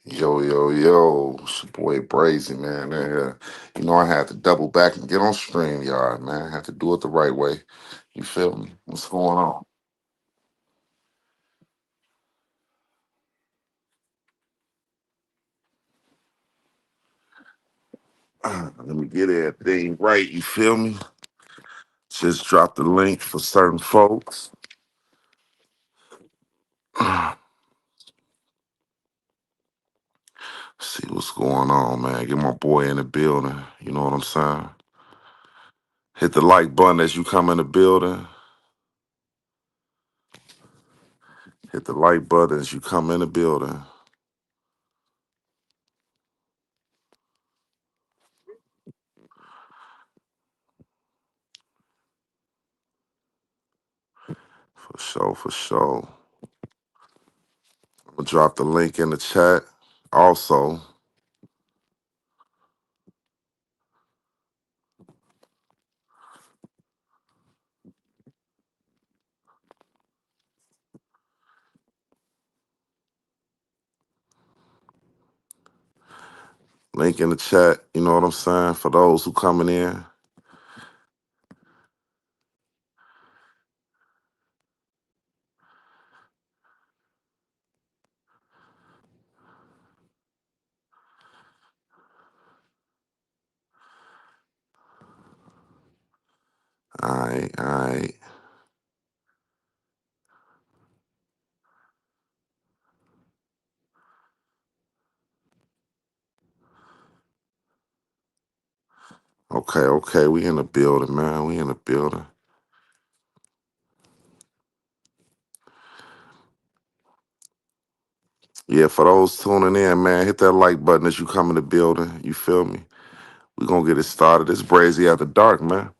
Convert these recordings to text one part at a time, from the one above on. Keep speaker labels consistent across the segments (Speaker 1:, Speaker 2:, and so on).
Speaker 1: Yo, yo, yo, it's your boy Brazy, man. I had to double back and get on StreamYard, man. I had to do it the right way. You feel me? What's going on? Let me get everything right, you feel me? Just drop the link for certain folks. See what's going on, man. Get my boy in the building. You know what I'm saying? Hit the like button as you come in the building. Hit the like button as you come in the building. For sure, for sure. I'm gonna drop the link in the chat. Also, link in the chat. You know what I'm saying? For those who coming in. All right, all right. Okay, okay. We in the building, man. We in the building. Yeah, for those tuning in, man, hit that like button as you come in the building. You feel me? We gonna get it started. It's Brazy After Dark, man.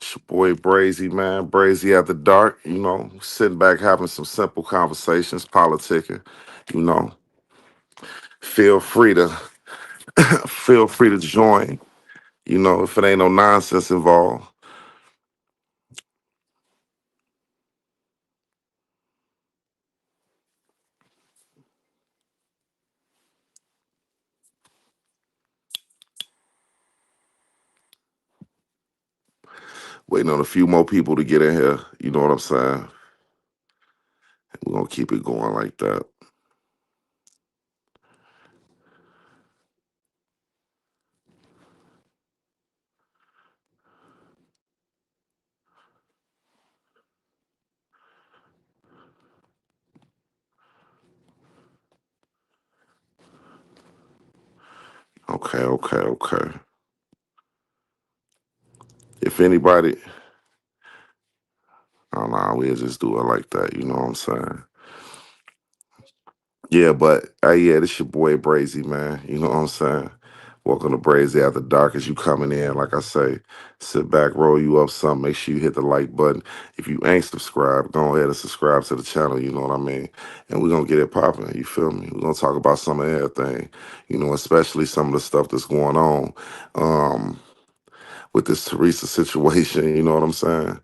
Speaker 1: It's your boy Brazy, man. Brazy After Dark. Sitting back having some simple conversations, politicking. You know, feel free to feel free to join. If it ain't no nonsense involved. Waiting on a few more people to get in here. You know what I'm saying? We're gonna keep it going like that. Okay, okay, okay. If anybody, I don't know, we'll just do it like that. You know what I'm saying? Yeah, but yeah, this your boy Brazy, man. You know what I'm saying? Welcome to Brazy After Dark. As you coming in, like I say, sit back, roll you up some. Make sure you hit the like button. If you ain't subscribed, go ahead and subscribe to the channel. You know what I mean? And we're gonna get it popping. You feel me? We're gonna talk about some of everything. Especially some of the stuff that's going on with this Teresa situation. You know what I'm saying?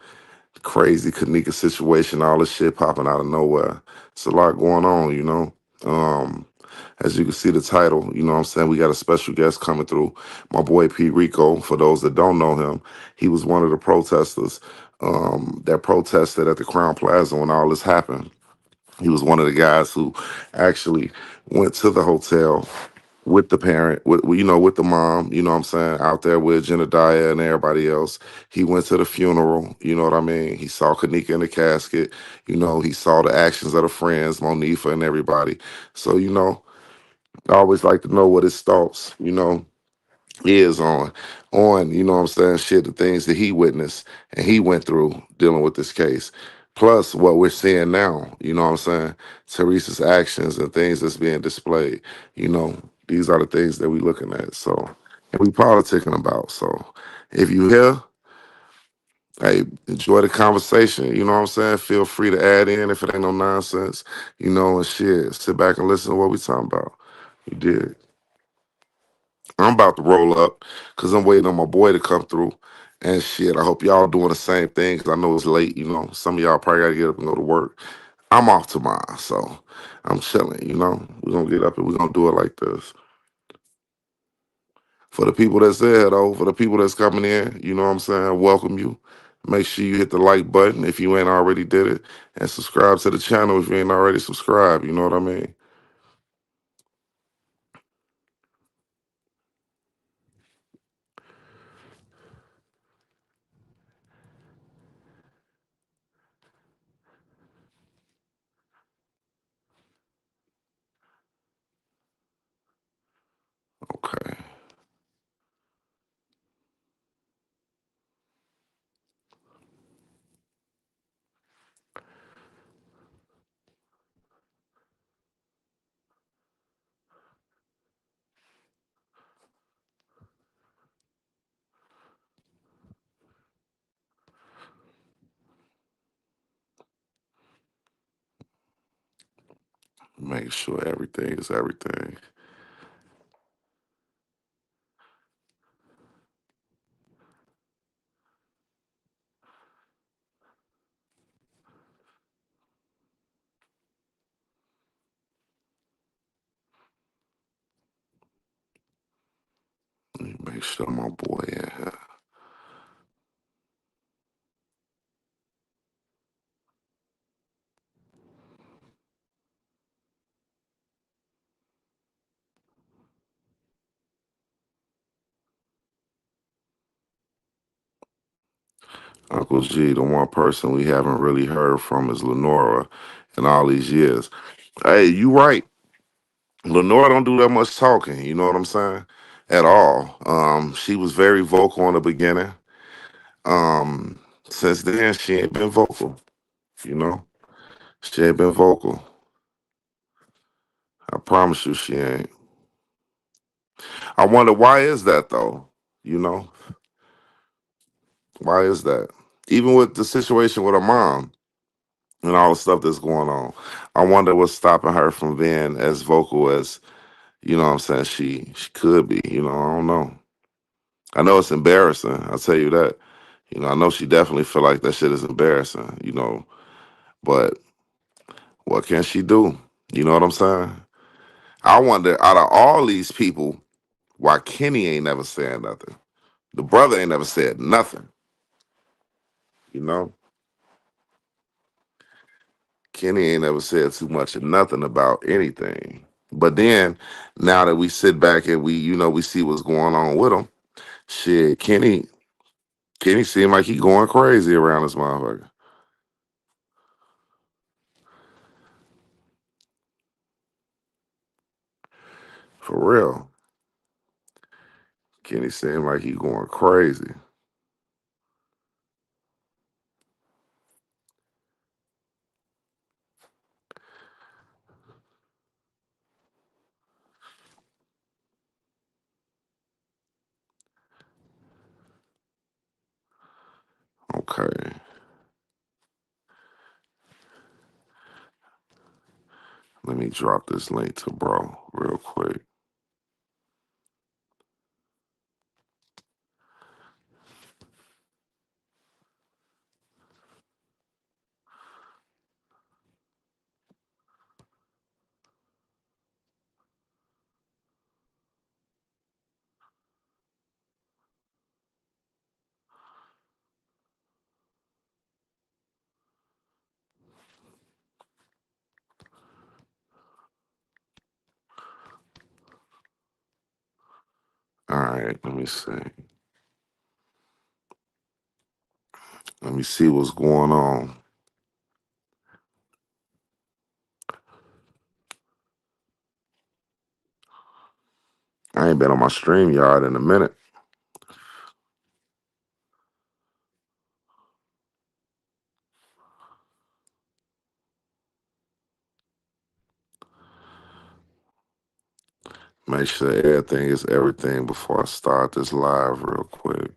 Speaker 1: Crazy Kenneka situation, all this shit popping out of nowhere. It's a lot going on. Um, as you can see the title, you know what I'm saying? We got a special guest coming through. My boy P Rico, for those that don't know him, he was one of the protesters that protested at the Crown Plaza when all this happened. He was one of the guys who actually went to the hotel with the parent, with the mom, you know what I'm saying, out there with Jenediah and everybody else. He went to the funeral, you know what I mean? He saw Kenneka in the casket, he saw the actions of the friends, Monifa and everybody. So, I always like to know what his thoughts, is on, you know what I'm saying, shit, the things that he witnessed and he went through dealing with this case. Plus what we're seeing now, you know what I'm saying, Teresa's actions and things that's being displayed, these are the things that we looking at. So, and we politicking about. So if you here, hey, enjoy the conversation. You know what I'm saying? Feel free to add in if it ain't no nonsense, and shit. Sit back and listen to what we talking about. You did. I'm about to roll up because I'm waiting on my boy to come through. And shit, I hope y'all doing the same thing because I know it's late. You know, some of y'all probably got to get up and go to work. I'm off tomorrow, so I'm chilling. You know, we're going to get up and we're going to do it like this. For the people that's there, though, for the people that's coming in, you know what I'm saying, welcome you. Make sure you hit the like button if you ain't already did it, and subscribe to the channel if you ain't already subscribed. You know what I mean? Okay. Make sure everything is everything. Let me make sure my boy in here. Uncle G, the one person we haven't really heard from is Lenora in all these years. Hey, you right. Lenora don't do that much talking, you know what I'm saying? At all. She was very vocal in the beginning. Um, since then she ain't been vocal, you know? She ain't been vocal. I promise you she ain't. I wonder why is that though? You know? Why is that? Even with the situation with her mom and all the stuff that's going on, I wonder what's stopping her from being as vocal as, you know what I'm saying, she could be, you know, I don't know. I know it's embarrassing, I'll tell you that. You know, I know she definitely feel like that shit is embarrassing, you know, but what can she do? You know what I'm saying? I wonder, out of all these people, why Kenny ain't never said nothing. The brother ain't never said nothing, you know? Kenny ain't never said too much of nothing about anything. But then, now that we sit back and we, you know, we see what's going on with him, shit, Kenny seemed like he going crazy around this motherfucker. For real. Kenny seemed like he going crazy. Okay. Let me drop this link to bro real quick. All right, let me see. Let me see what's going on. I ain't been on my stream yard in a minute. Make sure everything is everything before I start this live real quick.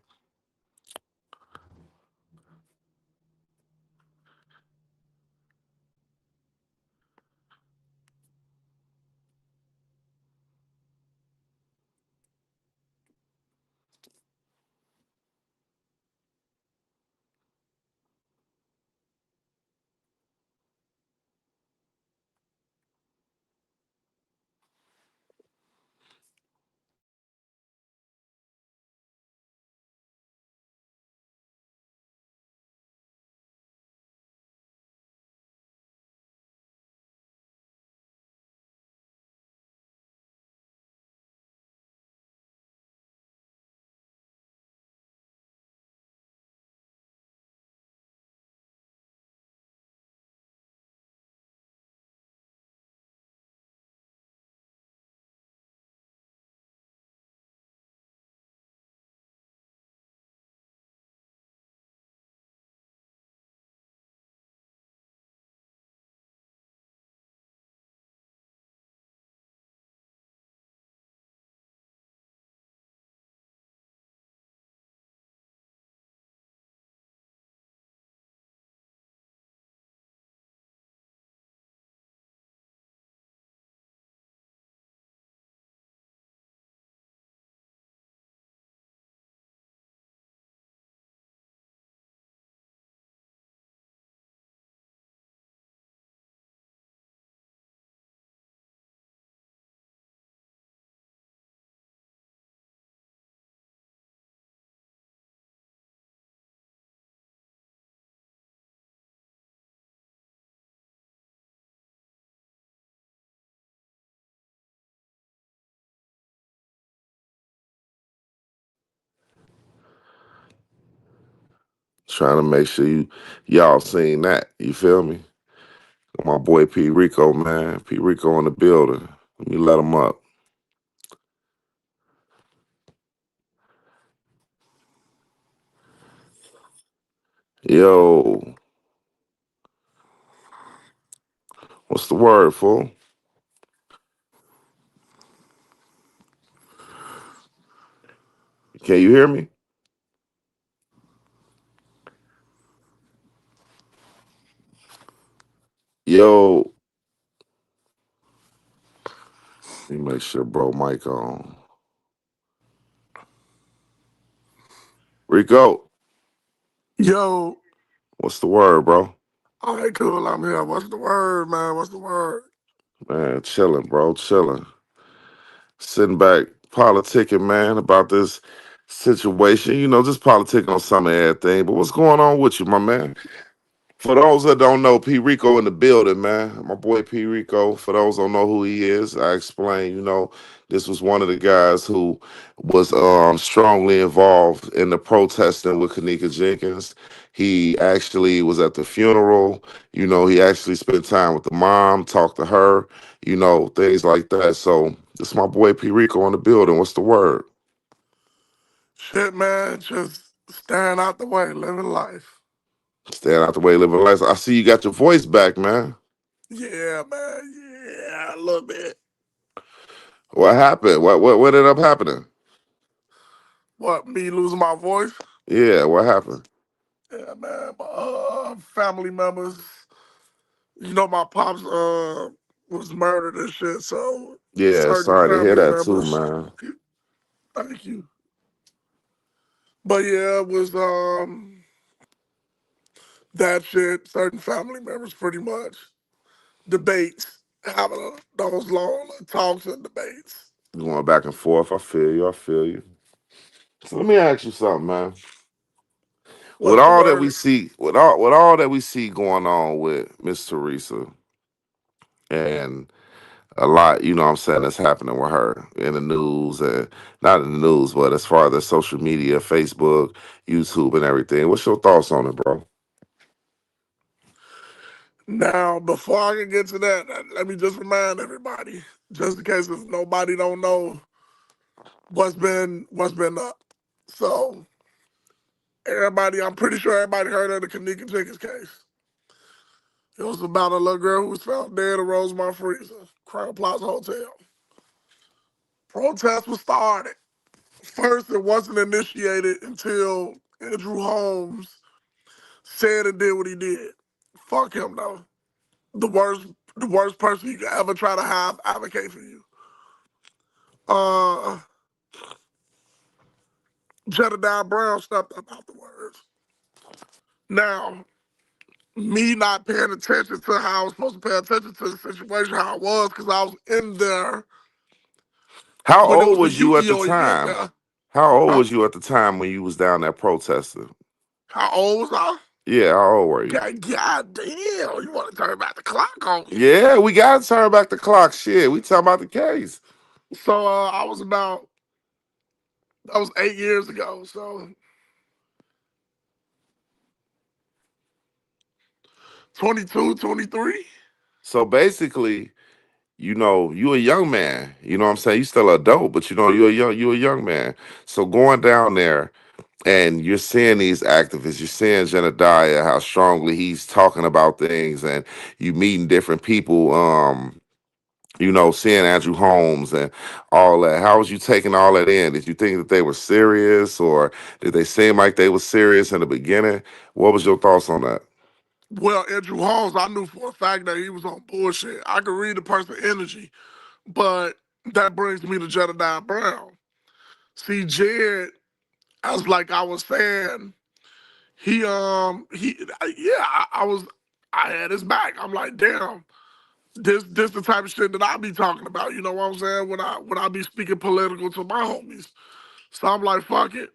Speaker 1: trying to make sure y'all seen that. You feel me? My boy P Rico, man. P Rico in the building. Let me let him up. Yo, what's the word, fool? Can you hear me? Yo, let me make sure bro mic on. Rico,
Speaker 2: Yo,
Speaker 1: what's the word, bro?
Speaker 2: all right, cool. I'm here. What's the word, man? What's the word?
Speaker 1: Man, chilling, bro, chilling. Sitting back, politicking, man, about this situation. You know, just politicking on some of everything. But what's going on with you, my man? For those that don't know, P Rico in the building, man. My boy P Rico. For those that don't know who he is, I explained, this was one of the guys who was strongly involved in the protesting with Kenneka Jenkins. He actually was at the funeral. He actually spent time with the mom, talked to her, things like that. So this is my boy P Rico in the building. What's the word?
Speaker 2: Shit, man. Just staring out the way, living life.
Speaker 1: Staying out the way, living life. I see you got your voice back, man.
Speaker 2: Yeah, man. Yeah, a little bit.
Speaker 1: What happened? What ended up happening?
Speaker 2: What, me losing my voice?
Speaker 1: Yeah, what happened?
Speaker 2: Yeah, man. My family members. My pops was murdered and shit. So
Speaker 1: Yeah,
Speaker 2: certain
Speaker 1: sorry to hear
Speaker 2: family
Speaker 1: that too,
Speaker 2: members.
Speaker 1: man.
Speaker 2: Thank you. But yeah, it was that shit. Certain family members, pretty much. Debates, having those long talks and debates.
Speaker 1: Going back and forth. I feel you. I feel you. So let me ask you something, man. With
Speaker 2: What's the
Speaker 1: all that we
Speaker 2: word?
Speaker 1: see, with all that we see going on with Miss Teresa and a lot, what I'm saying, that's happening with her in the news and not in the news, but as far as the social media, Facebook, YouTube, and everything. What's your thoughts on it, bro?
Speaker 2: Now, before I can get to that, let me just remind everybody, just in case if nobody don't know what's been up. So everybody, I'm pretty sure everybody heard of the Kenneka Case. It was about a little girl who was found dead in Rosemont Freezer, Crown Plaza Hotel. Protests were started. First, it wasn't initiated until Andrew Holmes said and did what he did. Fuck him though. The worst, the worst person you could ever try to have advocate for you. Uh, Jedediah Brown stepped up afterwards. Now, me not paying attention to how I was supposed to pay attention to the situation, how it was, because I was in there
Speaker 1: How
Speaker 2: when there
Speaker 1: old
Speaker 2: was a
Speaker 1: was you at the
Speaker 2: Yu-Gi-Oh event
Speaker 1: time?
Speaker 2: there.
Speaker 1: How old
Speaker 2: Huh?
Speaker 1: was you at the time when you was down there protesting?
Speaker 2: How old was I?
Speaker 1: Yeah, how old were you?
Speaker 2: God damn, you want to turn back the clock on me.
Speaker 1: Yeah, we gotta turn back the clock. Shit, we talking about the case.
Speaker 2: So I was that was 8 years ago. So 22, 23.
Speaker 1: So basically, you a young man. You know what I'm saying? You still an adult, but you a young man. So going down there and you're seeing these activists, you're seeing Jedediah, how strongly he's talking about things, and you meeting different people, seeing Andrew Holmes and all that. How was you taking all that in? Did you think that they were serious, or did they seem like they were serious in the beginning? What was your thoughts on that?
Speaker 2: Well, Andrew Holmes, I knew for a fact that he was on bullshit. I could read the person's energy, but that brings me to Jedediah Brown. See, Jed, as like I was saying, yeah, I had his back. I'm like, damn, this the type of shit that I be talking about. You know what I'm saying? When I be speaking political to my homies. So I'm like, fuck it.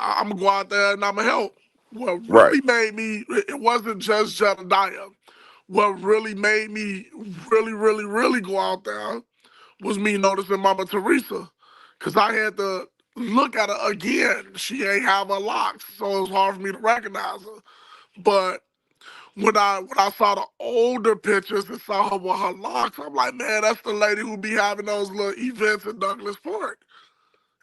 Speaker 2: I'm gonna go out there and I'm gonna help. What
Speaker 1: Right.
Speaker 2: really made me, it wasn't just Jedediah. What really made me really, really, really go out there was me noticing Mama Teresa. Cause I had to. look at her again. She ain't have her locks, so it was hard for me to recognize her. But when I saw the older pictures and saw her with her locks, I'm like, man, that's the lady who be having those little events in Douglas Park.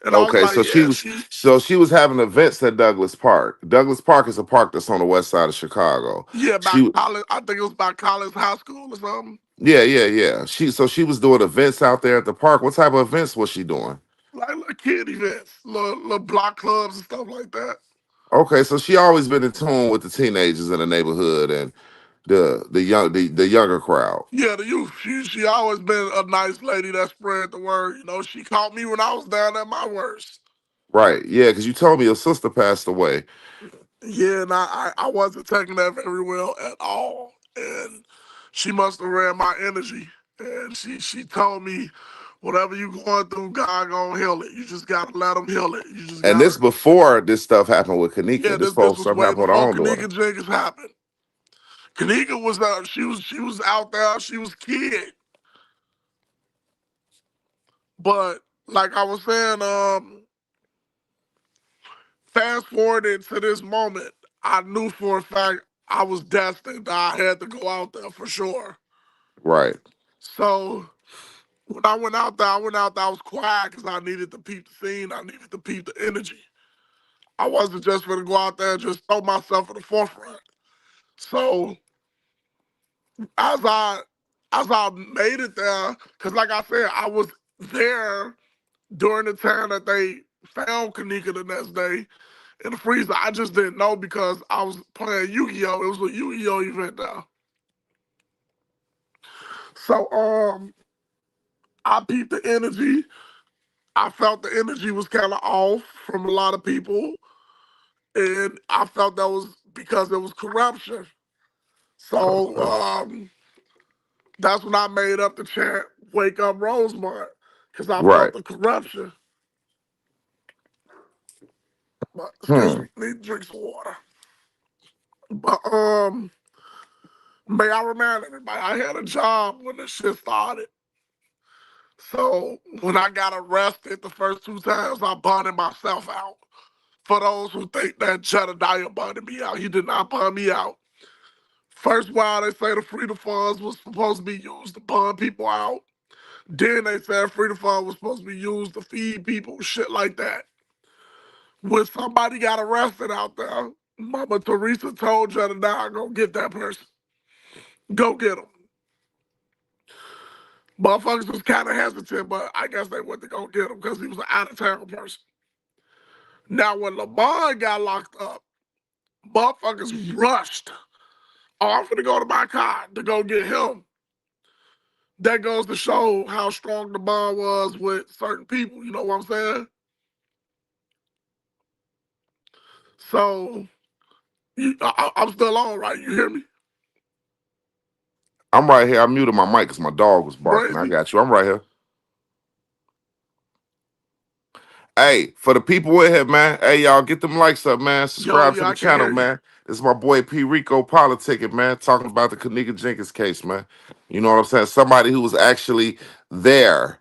Speaker 2: And I was
Speaker 1: Okay,
Speaker 2: like,
Speaker 1: so she
Speaker 2: yeah,
Speaker 1: was so she was having events at Douglas Park. Douglas Park is a park that's on the west side of Chicago.
Speaker 2: yeah, by
Speaker 1: She
Speaker 2: college. I think it was by College High School or something.
Speaker 1: yeah. She was doing events out there at the park. What type of events was she doing?
Speaker 2: Like little kid events, little block clubs and stuff like that.
Speaker 1: Okay, so she always been in tune with the teenagers in the neighborhood and the younger crowd.
Speaker 2: Yeah, the youth. She always been a nice lady that spread the word. You know, she caught me when I was down at my worst.
Speaker 1: Right. Yeah, because you told me your sister passed away.
Speaker 2: Yeah, and I wasn't taking that very well at all. And she must have read my energy. And she told me, whatever you going through, God gonna heal it. You just gotta let him heal it. You just
Speaker 1: And
Speaker 2: gotta.
Speaker 1: this before this stuff happened with
Speaker 2: Yeah,
Speaker 1: Kenneka. This
Speaker 2: this
Speaker 1: whole
Speaker 2: was
Speaker 1: stuff
Speaker 2: way
Speaker 1: happened with our
Speaker 2: before
Speaker 1: own daughter.
Speaker 2: Kenneka Jenkins happened. Kenneka was she was out there. She was kid, but like I was saying, fast forwarded to this moment, I knew for a fact I was destined. I had to go out there for sure.
Speaker 1: Right.
Speaker 2: So when I went out there, I was quiet because I needed to peep the scene. I needed to peep the energy. I wasn't just going to go out there and just throw myself in the forefront. So as I as I made it there, because like I said, I was there during the time that they found Kenneka the next day in the freezer. I just didn't know because I was playing Yu-Gi-Oh! It was a Yu-Gi-Oh! Event there. So I peeped the energy. I felt the energy was kind of off from a lot of people, and I felt that was because it was corruption. So
Speaker 1: Okay.
Speaker 2: that's when I made up the chant "Wake Up, Rosemont," because I felt
Speaker 1: Right.
Speaker 2: the corruption. But excuse
Speaker 1: Hmm.
Speaker 2: me, need to drink some water. But may I remind everybody, I had a job when this shit started. So when I got arrested the first two times, I bonded myself out. For those who think that Jedediah bonded me out, he did not bond me out. First while they say the freedom funds was supposed to be used to bond people out. Then they said freedom fund was supposed to be used to feed people, shit like that. When somebody got arrested out there, Mama Teresa told Jedediah, go get that person. Go get him. Motherfuckers was kind of hesitant, but I guess they went to go get him because he was an out of town person. Now, when Lamar got locked up, motherfuckers rushed. Oh, I'm finna go to my car to go get him. That goes to show how strong the bond was with certain people. You know what I'm saying? So, I'm still on, right? You hear me?
Speaker 1: I'm right here. I muted my mic because my dog was barking. I
Speaker 2: Brazy?
Speaker 1: got you. I'm right here. Hey, for the people in here, man. Hey, y'all, get them likes up, man.
Speaker 2: Yo,
Speaker 1: Subscribe to
Speaker 2: yeah,
Speaker 1: the
Speaker 2: I can
Speaker 1: channel,
Speaker 2: hear you.
Speaker 1: man. This is my boy P Rico politicking, man. Talking about the Kenneka Jenkins case, man. You know what I'm saying? Somebody who was actually there,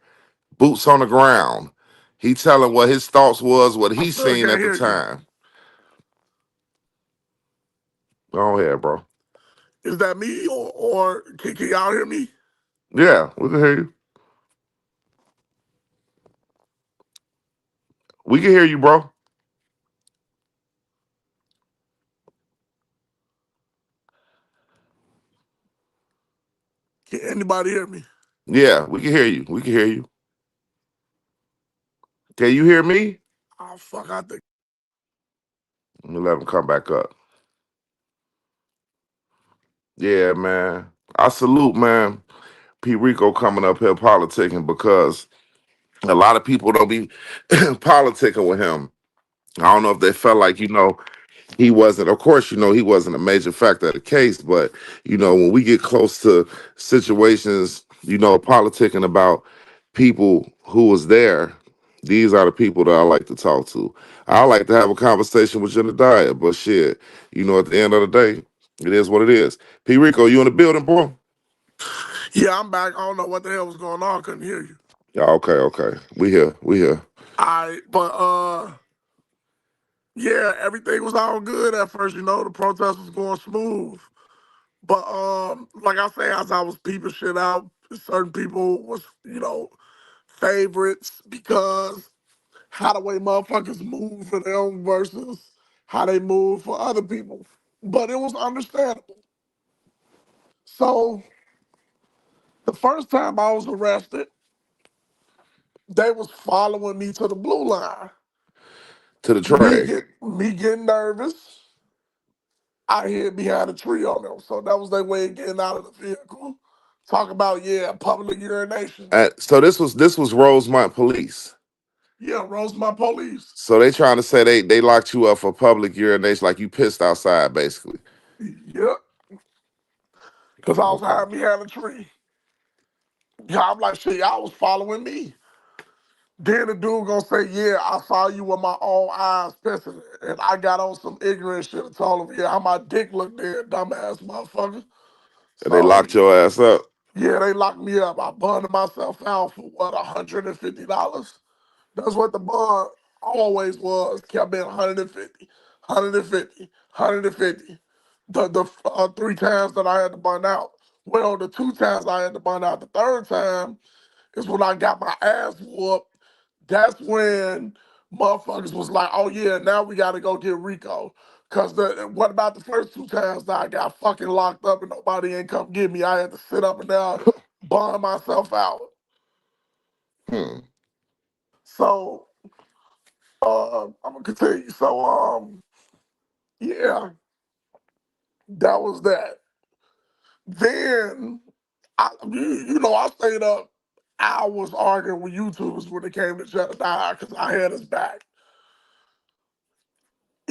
Speaker 1: boots on the ground. He telling what his thoughts was, what
Speaker 2: I
Speaker 1: he
Speaker 2: still
Speaker 1: seen
Speaker 2: can't
Speaker 1: at the
Speaker 2: hear you.
Speaker 1: time. Go ahead, bro.
Speaker 2: Is that me or can y'all hear me?
Speaker 1: Yeah, we can hear you. We can hear you, bro.
Speaker 2: Can anybody hear me?
Speaker 1: Yeah, we can hear you. We can hear you. Can you hear me?
Speaker 2: Oh, fuck, I think.
Speaker 1: Let me let him come back up. Yeah, man. I salute, man. P Rico coming up here politicking because a lot of people don't be politicking with him. I don't know if they felt like, he wasn't, of course, he wasn't a major factor of the case, but, when we get close to situations, politicking about people who was there, these are the people that I like to talk to. I like to have a conversation with Jedediah, but shit, at the end of the day, it is what it is. P Rico, you in the building, bro?
Speaker 2: Yeah, I'm back. I don't know what the hell was going on. I couldn't hear you.
Speaker 1: Yeah, okay. We here.
Speaker 2: I but yeah, everything was all good at first. The protest was going smooth. But like I say, as I was peeping shit out, certain people was favorites because how the way motherfuckers move for them versus how they move for other people. But it was understandable. So the first time I was arrested, they was following me to the blue line.
Speaker 1: To the
Speaker 2: Me
Speaker 1: tray.
Speaker 2: get me getting nervous. I hid behind a tree on them. So that was their way of getting out of the vehicle. Talk about, yeah, public urination.
Speaker 1: So this was Rosemont police.
Speaker 2: Yeah, roast my police.
Speaker 1: So they trying to say they locked you up for public urination, like you pissed outside, basically.
Speaker 2: Yep. Because I was
Speaker 1: Okay.
Speaker 2: hiding behind a tree. Yeah, I'm like, shit, y'all was following me. Then the dude gonna say, yeah, I saw you with my own eyes pissing. And I got on some ignorant shit and told him, yeah, how my dick looked there, dumbass motherfucker.
Speaker 1: And they
Speaker 2: So,
Speaker 1: locked your ass up.
Speaker 2: yeah, they locked me up. I bonded myself out for what, $150? That's what the bond always was. Kept being 150, 150, 150. The 3 times that I had to bond out. Well, the 2 times I had to bond out. The third time is when I got my ass whooped. That's when motherfuckers was like, oh yeah, now we gotta go get Rico. Cause what about the first 2 times that I got fucking locked up and nobody ain't come get me? I had to sit up and down, bond myself out.
Speaker 1: Hmm.
Speaker 2: So I'm gonna continue. So yeah, that was that. Then I stayed up hours arguing with YouTubers when it came to Jedediah because I had his back.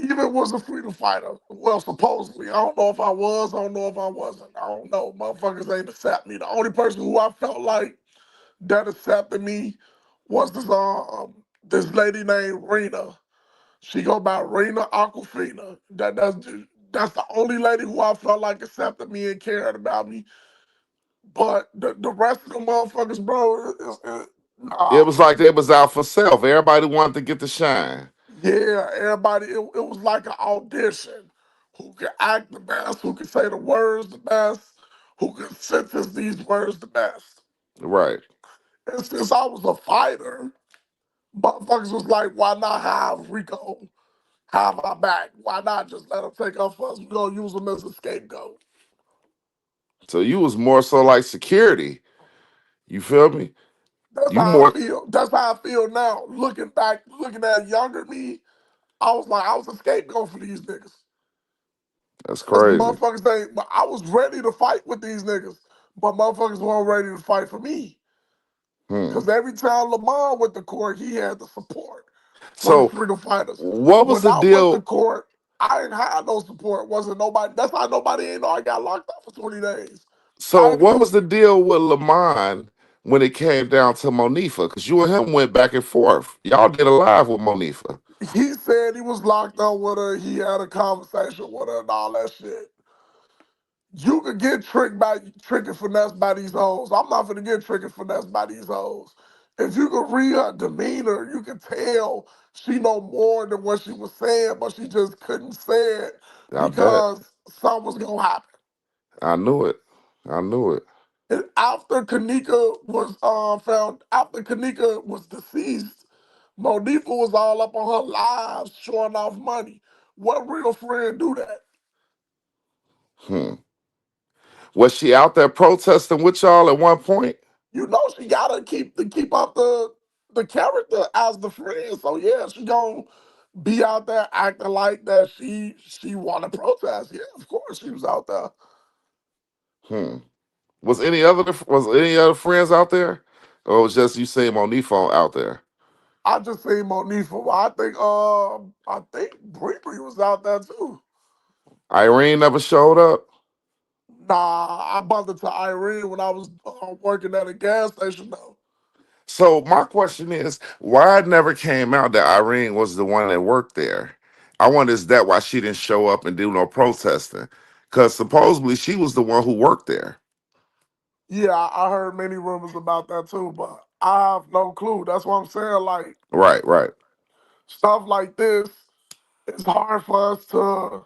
Speaker 2: Even was a freedom fighter. Well, supposedly. I don't know if I was, I don't know if I wasn't. I don't know. Motherfuckers ain't accept me. The only person who I felt like that accepted me was this lady named Rena. She go by Rena Aquafina. That's the only lady who I felt like accepted me and cared about me. But the rest of the motherfuckers, bro,
Speaker 1: It
Speaker 2: nah.
Speaker 1: was like they was out for self. Everybody wanted to get the shine.
Speaker 2: Yeah, everybody, it was like an audition. Who can act the best, who can say the words the best, who can sentence these words the best.
Speaker 1: Right.
Speaker 2: And since I was a fighter, motherfuckers was like, why not have Rico have our back? Why not just let him take up for us? We're gonna use him as a scapegoat.
Speaker 1: So you was more so like security. You feel me?
Speaker 2: That's
Speaker 1: You
Speaker 2: how I
Speaker 1: more.
Speaker 2: feel. That's how I feel now. Looking back, looking at younger me, I was like, I was a scapegoat for these niggas.
Speaker 1: That's
Speaker 2: Because
Speaker 1: crazy.
Speaker 2: motherfuckers ain't, but I was ready to fight with these niggas, but motherfuckers weren't ready to fight for me.
Speaker 1: Hmm.
Speaker 2: Because every time Lamar went to court, he had the support for the
Speaker 1: So
Speaker 2: freedom fighters.
Speaker 1: what was
Speaker 2: When
Speaker 1: the
Speaker 2: I went to
Speaker 1: deal?
Speaker 2: court, I didn't have no support. Wasn't nobody. That's how nobody ain't know I got locked up for 20 days.
Speaker 1: So
Speaker 2: I didn't
Speaker 1: what was
Speaker 2: even.
Speaker 1: the deal with Lamont when it came down to Monifa? Because you and him went back and forth. Y'all did a live with Monifa.
Speaker 2: He said he was locked up with her. He had a conversation with her and all that shit. You could get tricked and finessed by these hoes. I'm not gonna get tricked and finessed by these hoes. If you could read her demeanor, you could tell she know more than what she was saying, but she just couldn't say it
Speaker 1: I bet.
Speaker 2: because something was gonna happen.
Speaker 1: I knew it. I knew it.
Speaker 2: And after Kenneka was found, after Kenneka was deceased, Monifa was all up on her lives showing off money. What real friend do that?
Speaker 1: Hmm. Was she out there protesting with y'all at one point?
Speaker 2: You know she gotta keep up the character as the friend. So yeah, she gonna be out there acting like that she wanna protest. Yeah, of course she was out there.
Speaker 1: Hmm. Was any other friends out there? Or was just you saying Monifa out there?
Speaker 2: I just seen Monifa. I think Bree was out there too.
Speaker 1: Irene never showed up.
Speaker 2: Nah, I bumped into Irene when I was working at a gas station though.
Speaker 1: So my question is, why it never came out that Irene was the one that worked there? I wonder is that why she didn't show up and do no protesting? Because supposedly she was the one who worked there.
Speaker 2: Yeah, I heard many rumors about that too, but I have no clue. That's what I'm saying. Like
Speaker 1: Right, right.
Speaker 2: stuff like this, it's hard for us to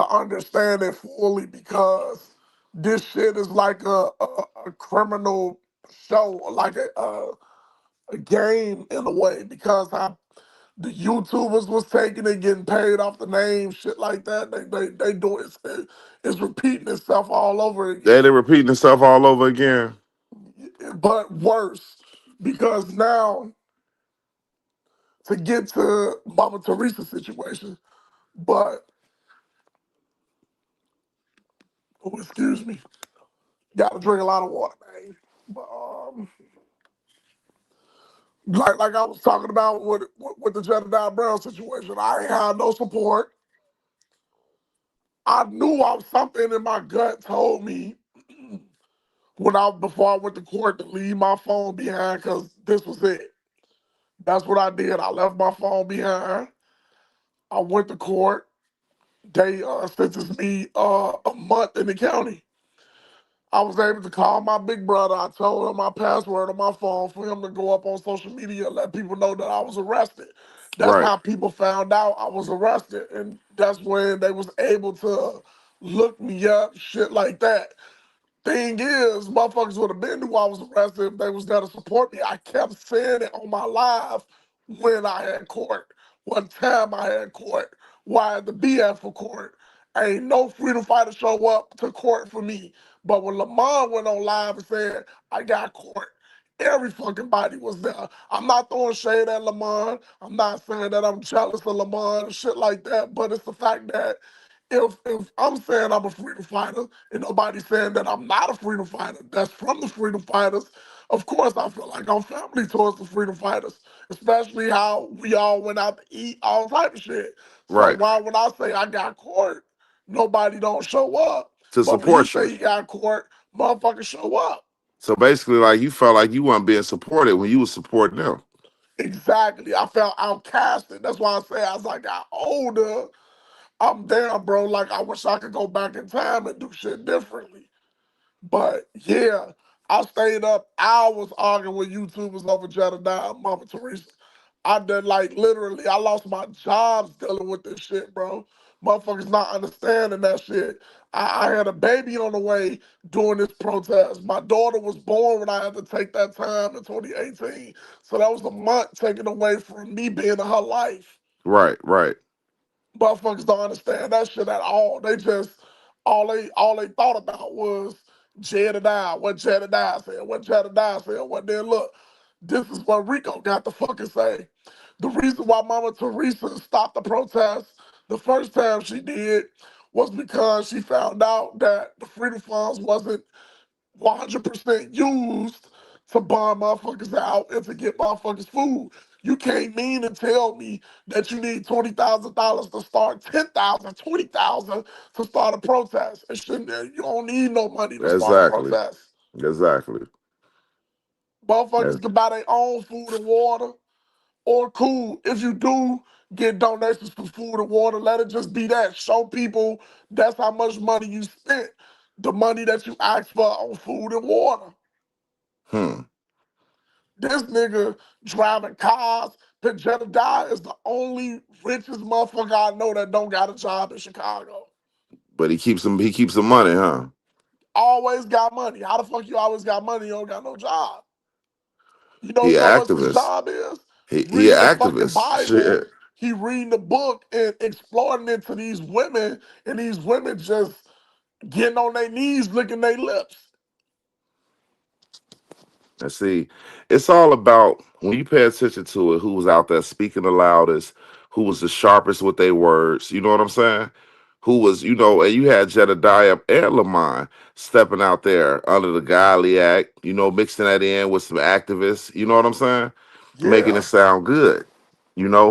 Speaker 2: understand it fully because this shit is like a criminal show, like a game in a way. Because the YouTubers was taking it, getting paid off the name, shit like that. They do it's repeating itself all over
Speaker 1: They
Speaker 2: again,
Speaker 1: repeating themselves all over again.
Speaker 2: but worse because now to get to Mama Teresa's situation, but oh, excuse me, got to drink a lot of water, man. But like I was talking about with the Jedediah Brown situation, I ain't had no support. I knew something in my gut told me when I before I went to court to leave my phone behind because this was it. That's what I did. I left my phone behind. I went to court. They sentenced me a month in the county. I was able to call my big brother. I told him my password on my phone for him to go up on social media and let people know that I was arrested. That's
Speaker 1: Right.
Speaker 2: how people found out I was arrested. And that's when they was able to look me up, shit like that. Thing is, motherfuckers would have been knew I was arrested if they was there to support me. I kept saying it on my live when I had court. One time I had court, where I had to be at for court. Ain't no freedom fighter show up to court for me. But when Lamont went on live and said, I got court, every fucking body was there. I'm not throwing shade at Lamont. I'm not saying that I'm jealous of Lamont and shit like that, but it's the fact that if I'm saying I'm a freedom fighter and nobody's saying that I'm not a freedom fighter, that's from the freedom fighters, of course I feel like I'm family towards the freedom fighters, especially how we all went out to eat, all type of shit. So
Speaker 1: Right.
Speaker 2: why when I say I got court, nobody don't show up.
Speaker 1: To
Speaker 2: But when you
Speaker 1: support you.
Speaker 2: say you got court, motherfuckers show up.
Speaker 1: So basically, like you felt like you weren't being supported when you was supporting them.
Speaker 2: Exactly. I felt outcasted. That's why I say as I got older, I'm down, bro. Like I wish I could go back in time and do shit differently. But yeah, I stayed up hours arguing with YouTubers over Jedediah and Mama Teresa. I did like literally, I lost my jobs dealing with this shit, bro. Motherfuckers not understanding that shit. I had a baby on the way during this protest. My daughter was born when I had to take that time in 2018. So that was a month taken away from me being in her life.
Speaker 1: Right, right.
Speaker 2: Motherfuckers don't understand that shit at all. They just all they thought about was Jedediah, what Jedediah said, what Jedediah said, what then look. This is what Rico got to fucking say. The reason why Mama Teresa stopped the protest the first time she did was because she found out that the freedom funds wasn't 100% used to bomb motherfuckers out and to get motherfuckers food. You can't mean and tell me that you need $20,000 to start 10,000, 20,000 to start a protest. It shouldn't, you don't need no money to start a
Speaker 1: Exactly.
Speaker 2: protest.
Speaker 1: Exactly.
Speaker 2: Motherfuckers
Speaker 1: That's,
Speaker 2: can buy their own food and water. Or cool, if you do get donations for food and water, let it just be that. Show people that's how much money you spent. The money that you asked for on food and water.
Speaker 1: hmm.
Speaker 2: This nigga driving cars. Jedediah is the only richest motherfucker I know that don't got a job in Chicago.
Speaker 1: But he keeps some. He keeps some money, huh?
Speaker 2: Always got money. How the fuck you always got money? You don't got no job.
Speaker 1: He
Speaker 2: You
Speaker 1: an
Speaker 2: know what his
Speaker 1: activist.
Speaker 2: job is?
Speaker 1: He an
Speaker 2: Reading the fucking
Speaker 1: activist.
Speaker 2: Bible.
Speaker 1: Shit.
Speaker 2: He reading the book and exploring it to these women, and these women just getting on their knees, licking their lips.
Speaker 1: And see, it's all about when you pay attention to it, who was out there speaking the loudest, who was the sharpest with their words, you know what I'm saying? Who was, and you had Jedediah and Lamont stepping out there under the Godly Act, mixing that in with some activists, you know what I'm saying? Making it
Speaker 2: Yeah.
Speaker 1: sound good,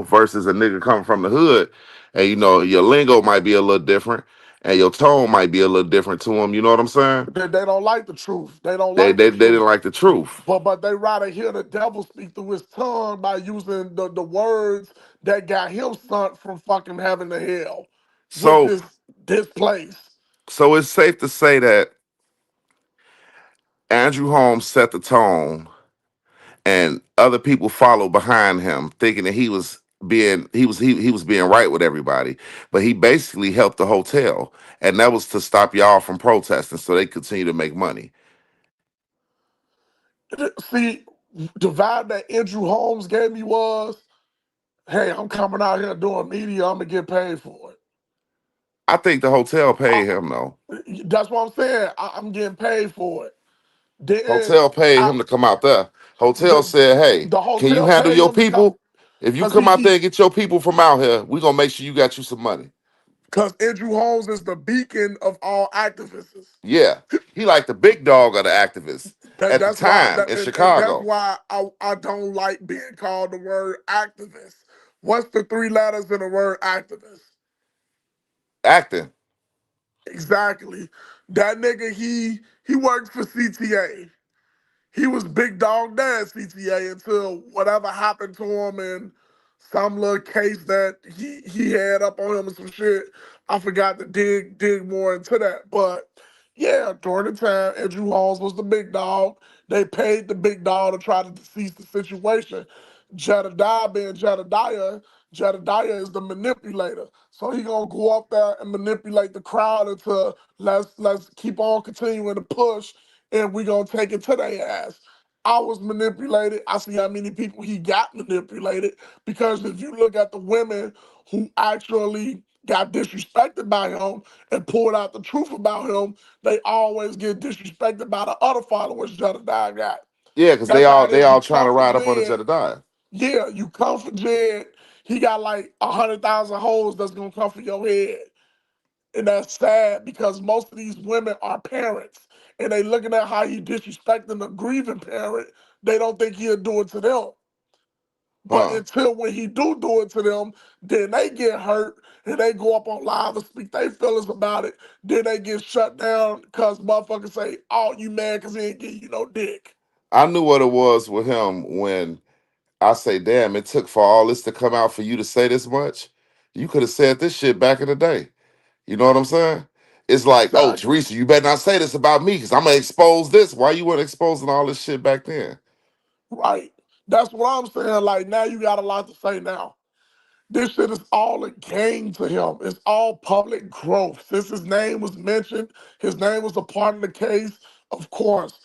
Speaker 1: versus a nigga coming from the hood. And, your lingo might be a little different and your tone might be a little different to them, you know what I'm saying?
Speaker 2: They don't like the truth. They don't
Speaker 1: They,
Speaker 2: like
Speaker 1: they,
Speaker 2: the
Speaker 1: they didn't
Speaker 2: truth.
Speaker 1: like the truth.
Speaker 2: But they rather hear the devil speak through his tongue by using the words that got him sent from fucking heaven to hell, which
Speaker 1: So
Speaker 2: is this place.
Speaker 1: So it's safe to say that Andrew Holmes set the tone and other people followed behind him, thinking that he was being right with everybody. But he basically helped the hotel, and that was to stop y'all from protesting, so they continue to make money.
Speaker 2: See, the vibe that Andrew Holmes gave me was, hey, I'm coming out here doing media, I'm gonna get paid for it.
Speaker 1: I think the hotel
Speaker 2: I,
Speaker 1: paid him though.
Speaker 2: that's what I'm saying. I'm getting paid for it. Then
Speaker 1: Hotel paid
Speaker 2: I
Speaker 1: him to come out there. Hotel
Speaker 2: the
Speaker 1: said, "Hey,
Speaker 2: the
Speaker 1: can you
Speaker 2: hotel
Speaker 1: handle
Speaker 2: paid
Speaker 1: your
Speaker 2: him to come
Speaker 1: people? If you
Speaker 2: because
Speaker 1: come out there and get your people from out here, we gonna make sure you got you some money."
Speaker 2: because Andrew Holmes is the beacon of all activists.
Speaker 1: Yeah, he like the big dog of the activists
Speaker 2: That
Speaker 1: at the
Speaker 2: that's why
Speaker 1: time in
Speaker 2: and that's
Speaker 1: Chicago.
Speaker 2: why I don't like being called the word activist. What's the three letters in the word activist?
Speaker 1: Acting.
Speaker 2: Exactly. That nigga he works for CTA. He was big dog dad CTA until whatever happened to him and some little case that he had up on him and some shit. I forgot to dig more into that. But yeah, during the time, Andrew Holmes was the big dog. They paid the big dog to try to deceive the situation. Jedediah being Jedediah is the manipulator. So he gonna go up there and manipulate the crowd into let's keep on continuing to push and we gonna take it to their ass. I was manipulated. I see how many people he got manipulated because if you look at the women who actually got disrespected by him and pulled out the truth about him, they always get disrespected by the other followers Jedediah got.
Speaker 1: Yeah, because
Speaker 2: That's how it
Speaker 1: they
Speaker 2: is. You
Speaker 1: all trying
Speaker 2: come
Speaker 1: to
Speaker 2: for
Speaker 1: ride up on the
Speaker 2: Jed,
Speaker 1: Jedediah.
Speaker 2: yeah, you come for Jed, he got like 100,000 hoes that's gonna come for your head. And that's sad because most of these women are parents and they looking at how he disrespecting a grieving parent. They don't think he'll do it to them. But
Speaker 1: Huh.
Speaker 2: until when he do it to them, then they get hurt and they go up on live and speak their feelings about it. Then they get shut down because motherfuckers say, oh, you mad because he ain't give you no dick.
Speaker 1: I knew what it was with him when I say, damn, it took for all this to come out for you to say this much. You could have said this shit back in the day. You know what I'm saying? It's like, oh,
Speaker 2: Exactly.
Speaker 1: Tereasa, you better not say this about me because I'm gonna expose this. Why you weren't exposing all this shit back then?
Speaker 2: Right. That's what I'm saying. Like now you got a lot to say now. This shit is all a game to him. It's all public growth. Since his name was mentioned, his name was a part of the case. Of course,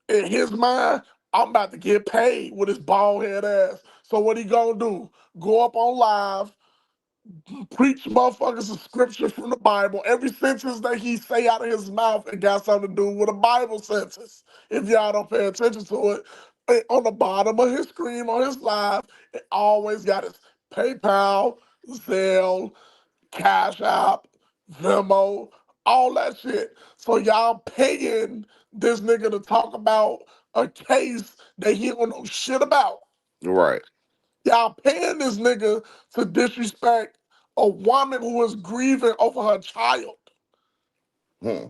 Speaker 2: in his mind, I'm about to get paid with his bald head ass. So what he gonna do? Go up on live, preach motherfuckers a scripture from the Bible. Every sentence that he say out of his mouth, it got something to do with a Bible sentence. If y'all don't pay attention to it, on the bottom of his screen on his live, it always got his PayPal, Zelle, Cash App, Venmo, all that shit. So y'all paying this nigga to talk about a case that he don't know shit about.
Speaker 1: Right.
Speaker 2: Y'all paying this nigga to disrespect a woman who is grieving over her child.
Speaker 1: Hmm.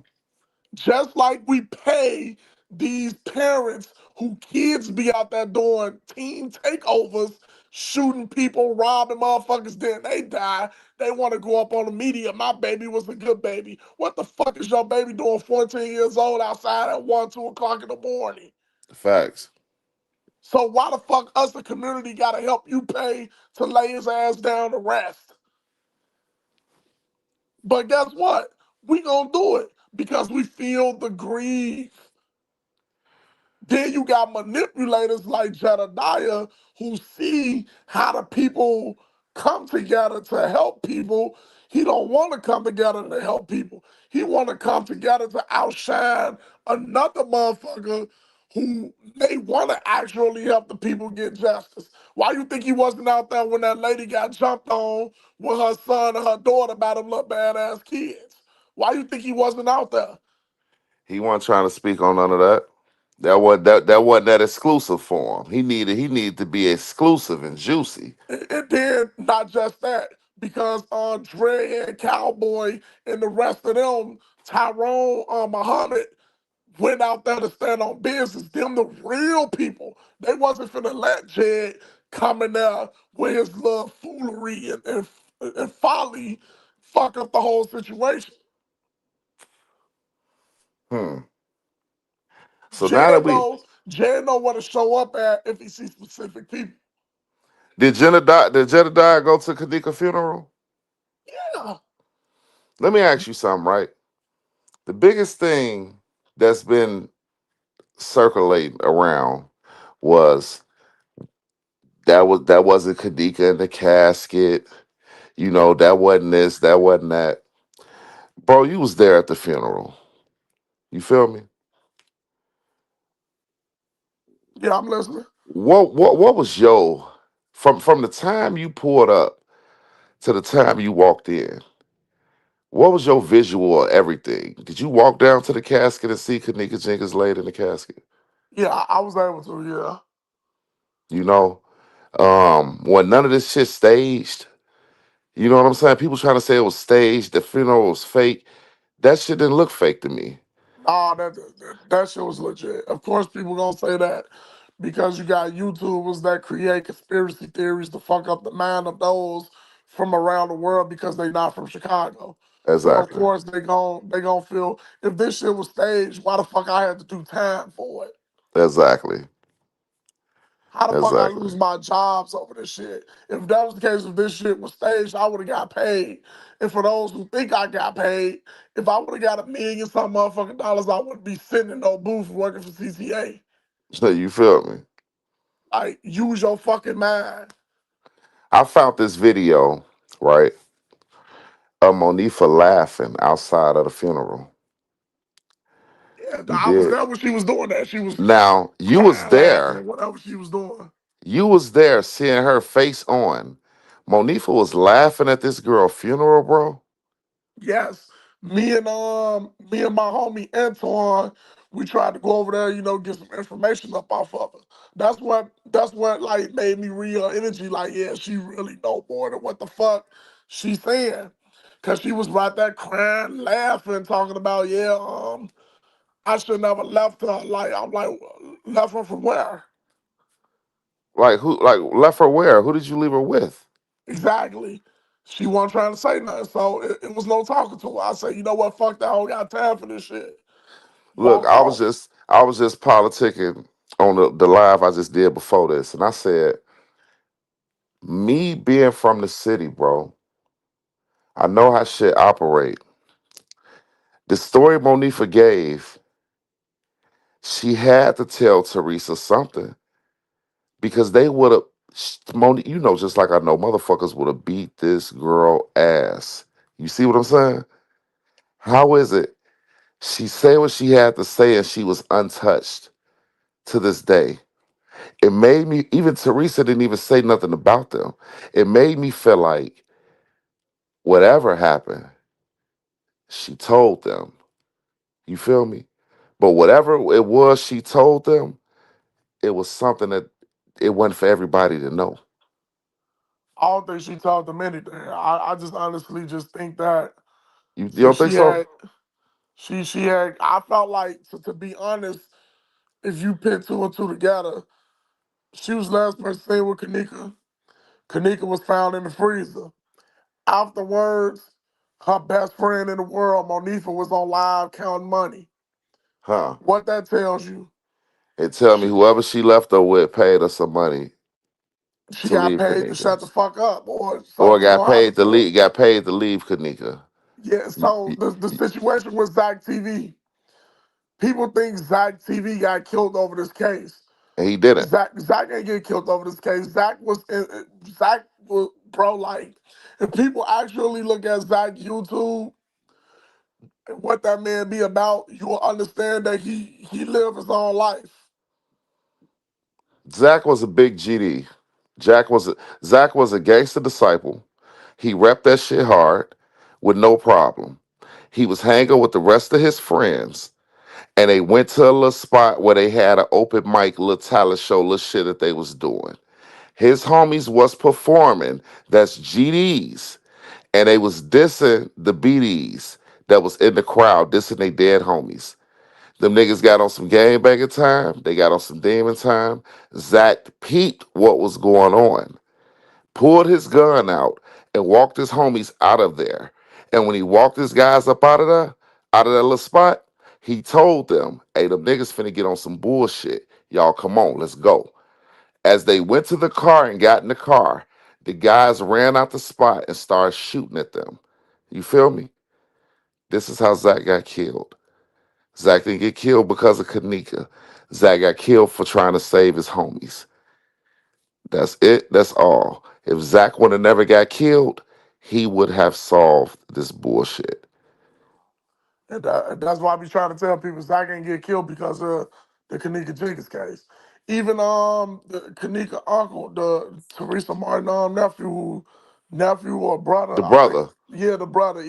Speaker 2: Just like we pay these parents who kids be out there doing team takeovers, shooting people, robbing motherfuckers, then they die. They want to go up on the media. My baby was a good baby. What the fuck is your baby doing 14 years old outside at 1, 2 o'clock in the morning?
Speaker 1: Facts.
Speaker 2: So why the fuck us, the community, gotta help you pay to lay his ass down to rest? But guess what? We gonna do it because we feel the grief. Then you got manipulators like Jedediah who see how the people come together to help people. He don't want to come together to help people. He want to come together to outshine another motherfucker who may want to actually help the people get justice. Why you think he wasn't out there when that lady got jumped on with her son and her daughter by them little badass kids? Why you think he wasn't out there?
Speaker 1: He wasn't trying to speak on none of that. That wasn't that exclusive for him. He needed to be exclusive and juicy.
Speaker 2: And then not just that, because Dre and Cowboy and the rest of them, Tyrone Muhammad went out there to stand on business. Them the real people. They wasn't finna let Jed come in there with his little foolery and folly fuck up the whole situation.
Speaker 1: Hmm. So now that
Speaker 2: Jed
Speaker 1: we
Speaker 2: know Jay know where to show up at if he sees specific people.
Speaker 1: Did Jedediah, go to Kenneka funeral?
Speaker 2: Yeah,
Speaker 1: Let me ask you something, right? The biggest thing that's been circulating around was that wasn't Kenneka in the casket. You know, that wasn't this, that wasn't that. Bro, you was there at the funeral. You feel me?
Speaker 2: yeah, I'm listening.
Speaker 1: What was your from the time you pulled up to the time you walked in? What was your visual of everything? Did you walk down to the casket and see Kenneka Jenkins laid in the casket?
Speaker 2: Yeah, I was able to. Yeah.
Speaker 1: You know, when none of this shit staged. You know what I'm saying? People trying to say it was staged, the funeral was fake. That shit didn't look fake to me.
Speaker 2: Nah, that shit was legit. Of course, people gonna say that because you got YouTubers that create conspiracy theories to fuck up the mind of those from around the world because they not from Chicago. So of
Speaker 1: Exactly.
Speaker 2: course they gon' feel if this shit was staged, why the fuck I had to do time for it?
Speaker 1: Exactly.
Speaker 2: How the fuck I
Speaker 1: Exactly.
Speaker 2: lose my jobs over this shit? If that was the case, if this shit was staged, I would have got paid. And for those who think I got paid, if I would have got $1 million some motherfucking dollars, I wouldn't be sitting in no booth working for CCA.
Speaker 1: So you feel me?
Speaker 2: Like, use your fucking mind.
Speaker 1: I found this video, right, of Monifa laughing outside of the funeral.
Speaker 2: Yeah,
Speaker 1: You
Speaker 2: I was
Speaker 1: did.
Speaker 2: there when she was doing that. She was
Speaker 1: Now, you was
Speaker 2: crying, laughing,
Speaker 1: there.
Speaker 2: whatever she was doing.
Speaker 1: You was there seeing her face on. Monifa was laughing at this girl funeral, bro.
Speaker 2: Yes, me and my homie Antoine, we tried to go over there, get some information up off of her. That's what like made me real energy. Like, yeah, she really know more than what the fuck she's saying, cause she was right there crying, laughing, talking about yeah, I should never left her. Like I'm like, left her from where?
Speaker 1: Like who like left her where? Who did you leave her with?
Speaker 2: Exactly. She wasn't trying to say nothing, so it was no talking to her. I said, you know what, fuck that, I don't got time for this shit.
Speaker 1: Look,
Speaker 2: Walked off.
Speaker 1: I was just politicking on the live I just did before this, and I said, me being from the city, bro, I know how shit operate. The story Monifa gave, she had to tell Teresa something because they would have, Monique, you know, just like I know, motherfuckers would have beat this girl ass. You see what I'm saying? How is it she said what she had to say and she was untouched to this day? It made me, even Teresa didn't even say nothing about them. It made me feel like whatever happened, she told them. You feel me? But whatever it was she told them, it was something that it wasn't for everybody to know.
Speaker 2: I don't think she taught them anything. I just honestly just think that
Speaker 1: You don't think
Speaker 2: she
Speaker 1: so?
Speaker 2: had she had I felt like to be honest, if you put two and two together, she was last person seen with Kenneka. Kenneka was found in the freezer. Afterwards, her best friend in the world, Monifa, was on live counting money.
Speaker 1: Huh?
Speaker 2: What that tells you,
Speaker 1: And tell me
Speaker 2: she
Speaker 1: whoever she left her with paid her some money
Speaker 2: she
Speaker 1: to
Speaker 2: got
Speaker 1: leave
Speaker 2: paid to shut the
Speaker 1: Kanika.
Speaker 2: fuck up, or
Speaker 1: Or
Speaker 2: something was gonna happen to her.
Speaker 1: got paid to leave Kanika.
Speaker 2: Yeah, so the situation with Zach TV, people think Zach TV got killed over this case.
Speaker 1: And he didn't.
Speaker 2: Zach ain't get killed over this case. Zach was bro. Like, if people actually look at Zach YouTube and what that man be about, you will understand that he lived his own life.
Speaker 1: Zach was a big GD. Zach was a gangster disciple. He repped that shit hard with no problem. He was hanging with the rest of his friends, and they went to a little spot where they had an open mic, little talent show, little shit that they was doing. His homies was performing. That's GDs, and they was dissing the BDs that was in the crowd, dissing they dead homies. Them niggas got on some game banging time. They got on some demon time. Zach peeped what was going on, pulled his gun out, and walked his homies out of there. And when he walked his guys up out of that little spot, he told them, hey, them niggas finna get on some bullshit. Y'all, come on, let's go. As they went to the car and got in the car, the guys ran out the spot and started shooting at them. You feel me? This is how Zach got killed. Zach didn't get killed because of Kenneka. Zach got killed for trying to save his homies. That's it. That's all. If Zach would have never got killed, he would have solved this bullshit.
Speaker 2: And that's why I be trying to tell people Zach ain't get killed because of the Kenneka Jenkins case. Even the Kenneka uncle, the Teresa Martin nephew or brother,
Speaker 1: The
Speaker 2: I think,
Speaker 1: brother,
Speaker 2: yeah, the brother.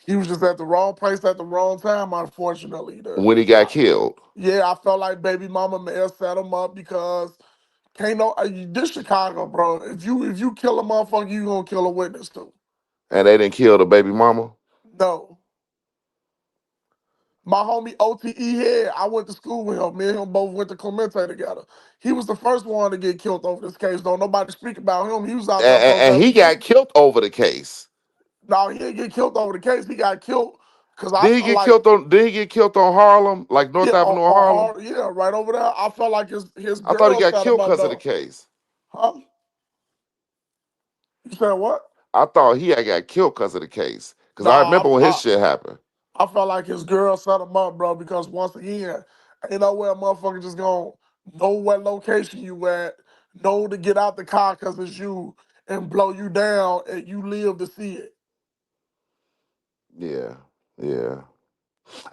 Speaker 2: He was just at the wrong place at the wrong time. Unfortunately,
Speaker 1: when he got killed,
Speaker 2: yeah, I felt like baby mama may have set him up because can't no this Chicago, bro. If you kill a motherfucker, you gonna kill a witness too.
Speaker 1: and they didn't kill the baby mama,
Speaker 2: No. My homie OTE here, I went to school with him. Me and him both went to Clemente together. He was the first one to get killed over this case. Don't nobody speak about him. He was out there
Speaker 1: and he
Speaker 2: protesting
Speaker 1: got
Speaker 2: too.
Speaker 1: killed over the case.
Speaker 2: No, he didn't get killed over the case. He got killed because I
Speaker 1: Did he
Speaker 2: felt
Speaker 1: get
Speaker 2: like,
Speaker 1: killed on? Did he get killed on Harlem, like
Speaker 2: yeah,
Speaker 1: North Avenue of
Speaker 2: on
Speaker 1: Harlem?
Speaker 2: hard, yeah, right over there. I felt like his
Speaker 1: I thought he
Speaker 2: girl
Speaker 1: got
Speaker 2: set him
Speaker 1: killed
Speaker 2: up
Speaker 1: because of the
Speaker 2: though.
Speaker 1: case.
Speaker 2: Huh? You said what?
Speaker 1: I thought he had got killed because of the case. Because I remember
Speaker 2: No,
Speaker 1: when his shit happened.
Speaker 2: I felt like his girl set him up, bro, because once again, ain't no way a motherfucker just gonna know what location you at, know to get out the car because it's you, and blow you down, and you live to see it.
Speaker 1: Yeah, yeah.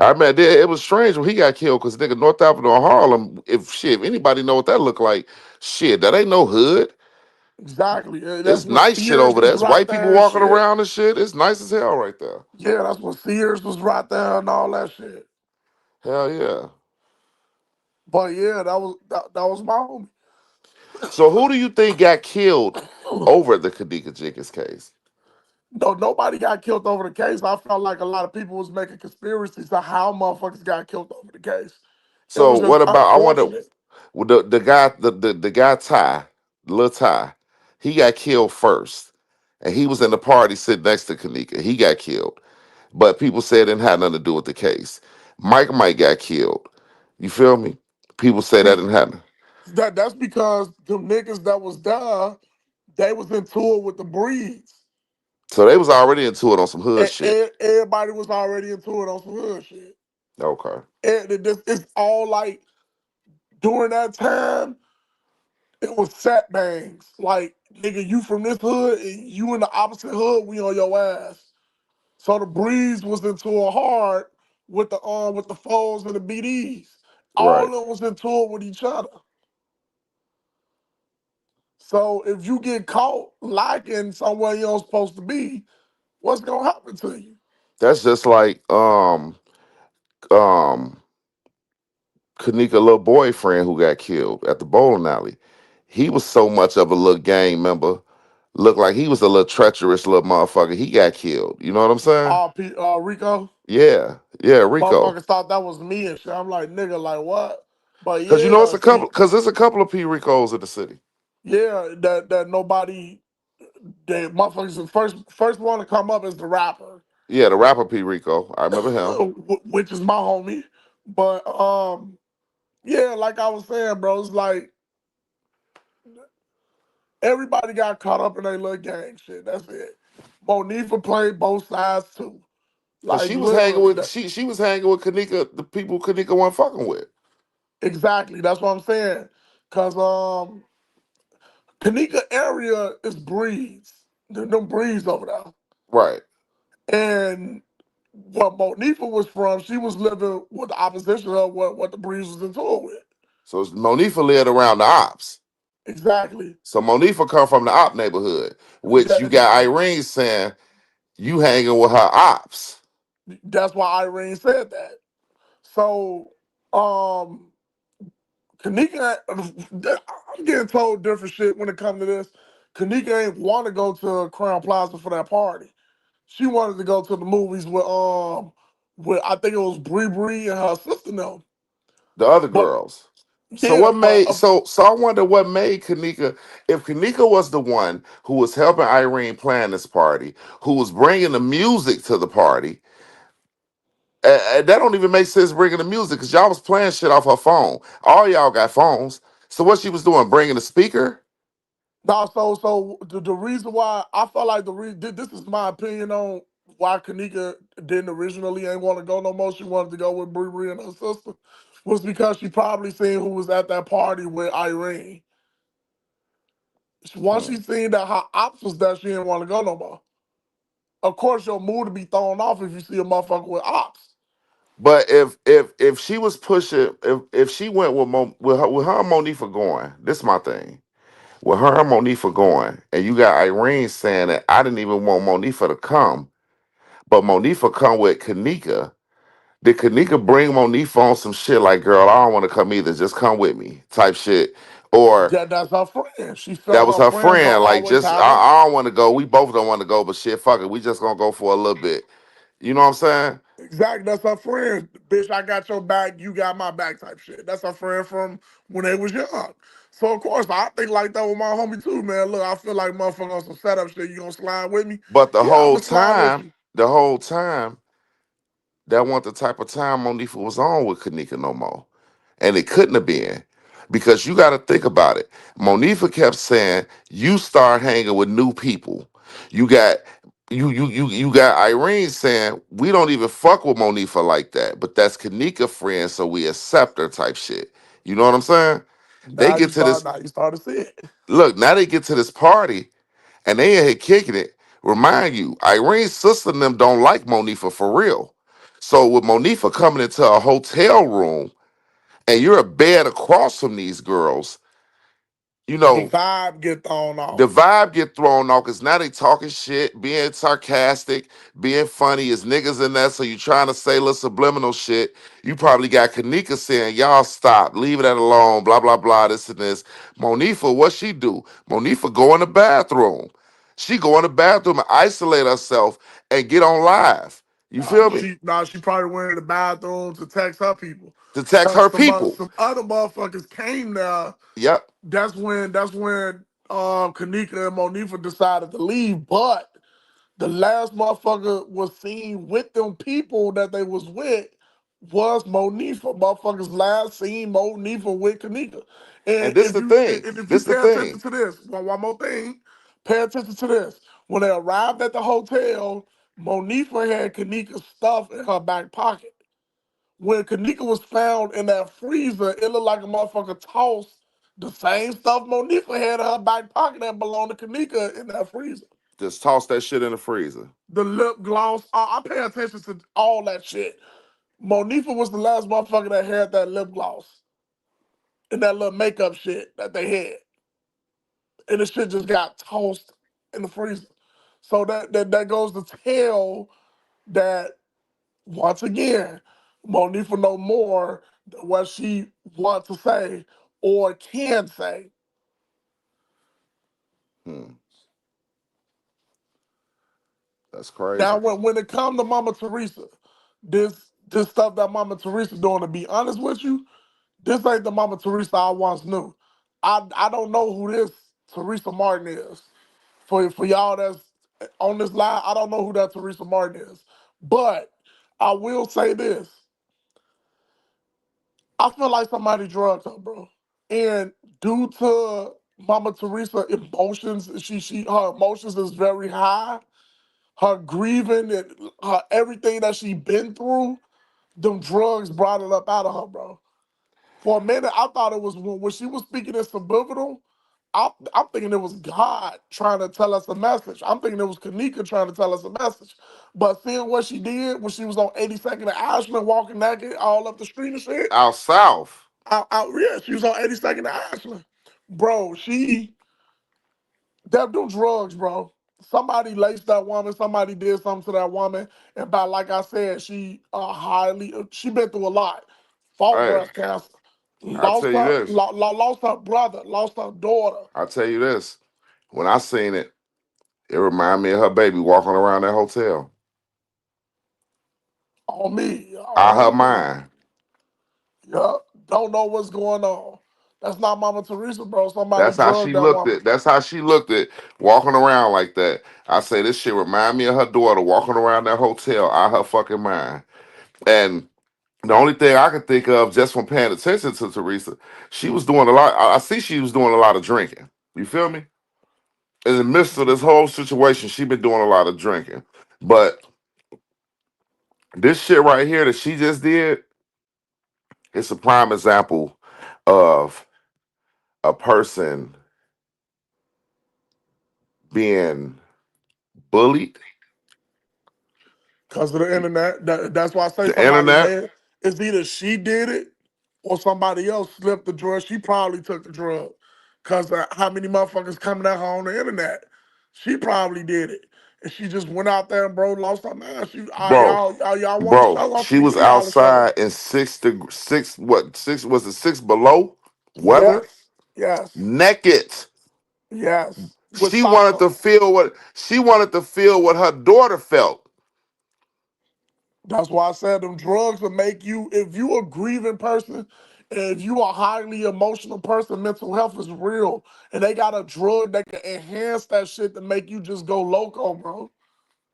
Speaker 1: I mean, it was strange when he got killed because nigga North Avenue of Harlem. If anybody know what that look like, shit, that ain't no hood.
Speaker 2: Exactly. That's
Speaker 1: It's
Speaker 2: when
Speaker 1: nice shit
Speaker 2: Sears
Speaker 1: over there.
Speaker 2: was
Speaker 1: It's
Speaker 2: right
Speaker 1: white people
Speaker 2: there and
Speaker 1: walking
Speaker 2: shit.
Speaker 1: around and shit. It's nice as hell right there.
Speaker 2: Yeah, that's when Sears was right there and all that shit.
Speaker 1: Hell yeah.
Speaker 2: But yeah, that was my homie.
Speaker 1: So who do you think got killed over the Kenneka Jenkins case?
Speaker 2: No, nobody got killed over the case. I felt like a lot of people was making conspiracies to how motherfuckers got killed over the case. It
Speaker 1: So
Speaker 2: was just
Speaker 1: what about? I wonder.
Speaker 2: unfortunate.
Speaker 1: Well, the guy, the guy Ty, little Ty, he got killed first, and he was in the party sitting next to Kenneka. He got killed, but people said it didn't have nothing to do with the case. Mike got killed. You feel me? People say that
Speaker 2: See,
Speaker 1: didn't happen.
Speaker 2: that's because them niggas that was there, they was in tour with the breeds.
Speaker 1: So they was already into it on some hood shit.
Speaker 2: Everybody was already into it on some hood shit.
Speaker 1: Okay,
Speaker 2: It's all like during that time, it was set bangs. Like, nigga, you from this hood and you in the opposite hood, we on your ass. So the breeze was into a hard with the foes and the BDs. All
Speaker 1: right.
Speaker 2: of them was into it with each other. So if you get caught liking somewhere you don't supposed to be, what's gonna happen to you?
Speaker 1: That's just like um Kanika little boyfriend who got killed at the bowling alley. He was so much of a little gang member. Looked like he was a little treacherous little motherfucker. He got killed. You know what I'm saying?
Speaker 2: Rico,
Speaker 1: Yeah, yeah, Rico.
Speaker 2: motherfuckers thought that was me and shit. I'm like, nigga, like what? But
Speaker 1: Cause you know it's
Speaker 2: yeah,
Speaker 1: a couple.
Speaker 2: see,
Speaker 1: Cause there's a couple of P Ricos in the city.
Speaker 2: yeah, that nobody, that motherfuckers, the first one to come up is the rapper,
Speaker 1: Yeah, the rapper P Rico. I remember him.
Speaker 2: which is my homie. But yeah, like I was saying, bro, it's like everybody got caught up in their little gang shit. That's it. Monifa played both sides too.
Speaker 1: Cause
Speaker 2: Like
Speaker 1: she was hanging
Speaker 2: literally,
Speaker 1: with she was hanging with Kanika, the people Kanika wasn't fucking with.
Speaker 2: exactly. That's what I'm saying. Cause Kenneka area is breeds. Them breeds over there.
Speaker 1: Right.
Speaker 2: And where Monifa was from, she was living with the opposition of what the breeze was into it with.
Speaker 1: So Monifa lived around the ops.
Speaker 2: Exactly.
Speaker 1: So Monifa come from the op neighborhood, which you
Speaker 2: That,
Speaker 1: got Irene saying you hanging with her ops.
Speaker 2: that's why Irene said that. So, um, Kenneka, I'm getting told different shit when it comes to this. Kenneka ain't want to go to Crown Plaza for that party. She wanted to go to the movies with I think it was Bree Bree and her sister now.
Speaker 1: The other
Speaker 2: But
Speaker 1: girls. So
Speaker 2: yeah,
Speaker 1: what made so I wonder what made Kanika, if Kanika was the one who was helping Irene plan this party, who was bringing the music to the party, That don't even make sense bringing the music because y'all was playing shit off her phone. All y'all got phones. So what she was doing, bringing the speaker?
Speaker 2: No, the reason why I felt like this is my opinion on why Kenneka didn't originally ain't want to go no more. She wanted to go with Bree and her sister was because she probably seen who was at that party with Irene. Once
Speaker 1: Hmm.
Speaker 2: she seen that her ops was there, she didn't want to go no more. Of course, your mood to be thrown off if you see a motherfucker with ops.
Speaker 1: But if she was pushing, if she went with with her and Monifa going, this is my thing. With her and Monifa going, and you got Irene saying that I didn't even want Monifa to come, but Monifa come with Kenneka. Did Kenneka bring Monifa on some shit like, girl, I don't want to come either, just come with me, type shit? Or
Speaker 2: That's her friend. She
Speaker 1: that
Speaker 2: felt
Speaker 1: was
Speaker 2: her
Speaker 1: her
Speaker 2: friend gonna
Speaker 1: friend, like,
Speaker 2: always
Speaker 1: just,
Speaker 2: have her.
Speaker 1: I don't want to go. We both don't want to go, but shit, fuck it. We just gonna go for a little bit. You know what I'm saying?
Speaker 2: Exactly, that's her friend. Bitch, I got your back, you got my back type shit. That's her friend from when they was young. So of course I think like that with my homie too, man. Look, I feel like motherfucker on some setup shit. You gonna slide with me?
Speaker 1: But
Speaker 2: Yeah, I'ma slide with you.
Speaker 1: the whole time, that wasn't the type of time Monifa was on with Kenneka no more. And it couldn't have been. Because you gotta think about it. Monifa kept saying, you start hanging with new people. You got you got Irene saying, we don't even fuck with Monifa like that. But that's Kenneka friend, so we accept her type shit. You know what I'm saying? They get to this,
Speaker 2: Now you start to see it.
Speaker 1: look, now they get to this party and they in here kicking it. Remind you, Irene's sister and them don't like Monifa for real. So with Monifa coming into a hotel room and you're a bed across from these girls, you
Speaker 2: The
Speaker 1: know,
Speaker 2: vibe get thrown
Speaker 1: the
Speaker 2: off.
Speaker 1: vibe get thrown off because now they talking shit, being sarcastic, being funny. Is niggas in there, so you trying to say little subliminal shit. You probably got Kenneka saying, y'all stop, leave that alone, blah, blah, blah, this and this. Monifa, what she do? Monifa go in the bathroom. She go in the bathroom and isolate herself and get on live. You feel me?
Speaker 2: She probably went in the bathroom to text her people.
Speaker 1: To text her people.
Speaker 2: Some other motherfuckers came there.
Speaker 1: Yep.
Speaker 2: That's when Kenneka and Monifa decided to leave. But the last motherfucker was seen with them people that they was with was Monifa. Motherfuckers last seen Monifa with Kenneka.
Speaker 1: And
Speaker 2: And
Speaker 1: this the thing.
Speaker 2: if you
Speaker 1: This the
Speaker 2: pay attention
Speaker 1: thing.
Speaker 2: to this, one more thing, pay attention to this. When they arrived at the hotel, Monifa had Kenneka's stuff in her back pocket. When Kenneka was found in that freezer, it looked like a motherfucker tossed the same stuff Monifa had in her back pocket that belonged to Kenneka in that freezer.
Speaker 1: Just toss that shit in the freezer.
Speaker 2: The lip gloss. I pay attention to all that shit. Monifa was the last motherfucker that had that lip gloss and that little makeup shit that they had. And the shit just got tossed in the freezer. So that goes to tell that once again, Monifa know more than what she wants to say or can say.
Speaker 1: Hmm. That's
Speaker 2: Now,
Speaker 1: crazy.
Speaker 2: when it comes to Mama Teresa, this stuff that Mama Teresa doing, to be honest with you, this ain't the Mama Teresa I once knew. I don't know who this Teresa Martin is. For y'all that's on this line, I don't know who that Teresa Martin is. But I will say this. I feel like somebody drugged her, bro. And due to Mama Teresa emotions, her emotions is very high. Her grieving and her everything that she been through, them drugs brought it up out of her, bro. For a minute, I thought it was when she was speaking in subliminal. I'm thinking it was God trying to tell us a message. I'm thinking it was Kenneka trying to tell us a message. But seeing what she did when she was on 82nd and Ashland walking naked all up the street and shit,
Speaker 1: Out south.
Speaker 2: yeah, she was on 82nd and Ashland. Bro, that do drugs, bro. Somebody laced that woman. Somebody did something to that woman. And by like I said, she been through a lot. Fought
Speaker 1: Hey,
Speaker 2: breast cancer,
Speaker 1: I tell you this.
Speaker 2: lost her brother, lost her daughter.
Speaker 1: I tell you this. When I seen it, it reminded me of her baby walking around that hotel. Out
Speaker 2: On
Speaker 1: her
Speaker 2: me, man.
Speaker 1: mind.
Speaker 2: Yup. Don't know what's going on. That's not Mama Teresa, bro. Somebody
Speaker 1: That's how
Speaker 2: drugged
Speaker 1: she
Speaker 2: that
Speaker 1: looked
Speaker 2: woman.
Speaker 1: at. That's how she looked at walking around like that. I say this shit remind me of her daughter walking around that hotel out her fucking mind. And the only thing I could think of just from paying attention to Teresa, she was doing a lot. I see she was doing a lot of drinking. You feel me? In the midst of this whole situation, she been doing a lot of drinking. But this shit right here that she just did, it's a prime example of a person being bullied.
Speaker 2: Because of the internet. That's why I say
Speaker 1: The
Speaker 2: somebody
Speaker 1: internet,
Speaker 2: made it. It's either she did it or somebody else slipped the drug. She probably took the drug. Because how many motherfuckers coming at her on the internet? She probably did it. And she just went out there and bro lost her mind.
Speaker 1: bro,
Speaker 2: Y'all want to
Speaker 1: bro.
Speaker 2: show? I'm
Speaker 1: She
Speaker 2: finna
Speaker 1: was
Speaker 2: give y'all a show.
Speaker 1: outside in 6 what 6 was it 6 below weather,
Speaker 2: Yes, yes,
Speaker 1: naked.
Speaker 2: yes. With
Speaker 1: She
Speaker 2: socks
Speaker 1: wanted
Speaker 2: on.
Speaker 1: to feel what her daughter felt.
Speaker 2: That's why I said them drugs will make you, if you a grieving person, and if you a highly emotional person, mental health is real. And they got a drug that can enhance that shit to make you just go loco, bro.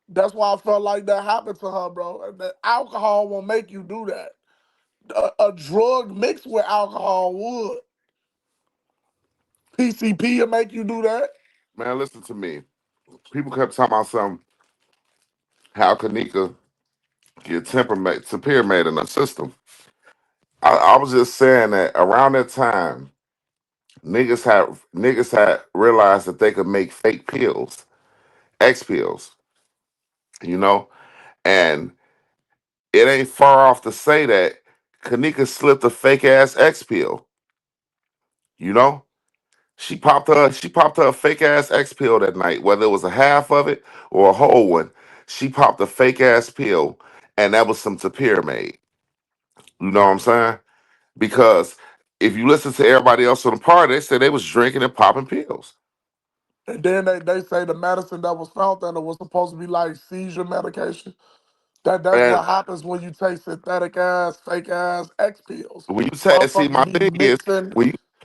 Speaker 2: That's why I felt like that happened to her, bro. That alcohol will make you do that. A drug mixed with alcohol would. PCP will make you do that.
Speaker 1: Man, listen to me. People kept talking about how Kenneka get temperament temperament in her system. I was just saying that around that time, niggas had realized that they could make fake pills, X pills, you know, and it ain't far off to say that Kenneka slipped a fake ass X pill, you know. She popped her a fake ass X pill that night, whether it was a half of it or a whole one. She popped a fake ass pill, and that was some made. You know what I'm saying? Because if you listen to everybody else on the party, they said they was drinking and popping pills.
Speaker 2: And then they say the medicine that was found there was supposed to be like seizure medication. That's
Speaker 1: And
Speaker 2: what happens when you take synthetic ass, fake ass X pills.
Speaker 1: when you say, see,
Speaker 2: Motherfuckers
Speaker 1: my
Speaker 2: be
Speaker 1: thing is
Speaker 2: mixing.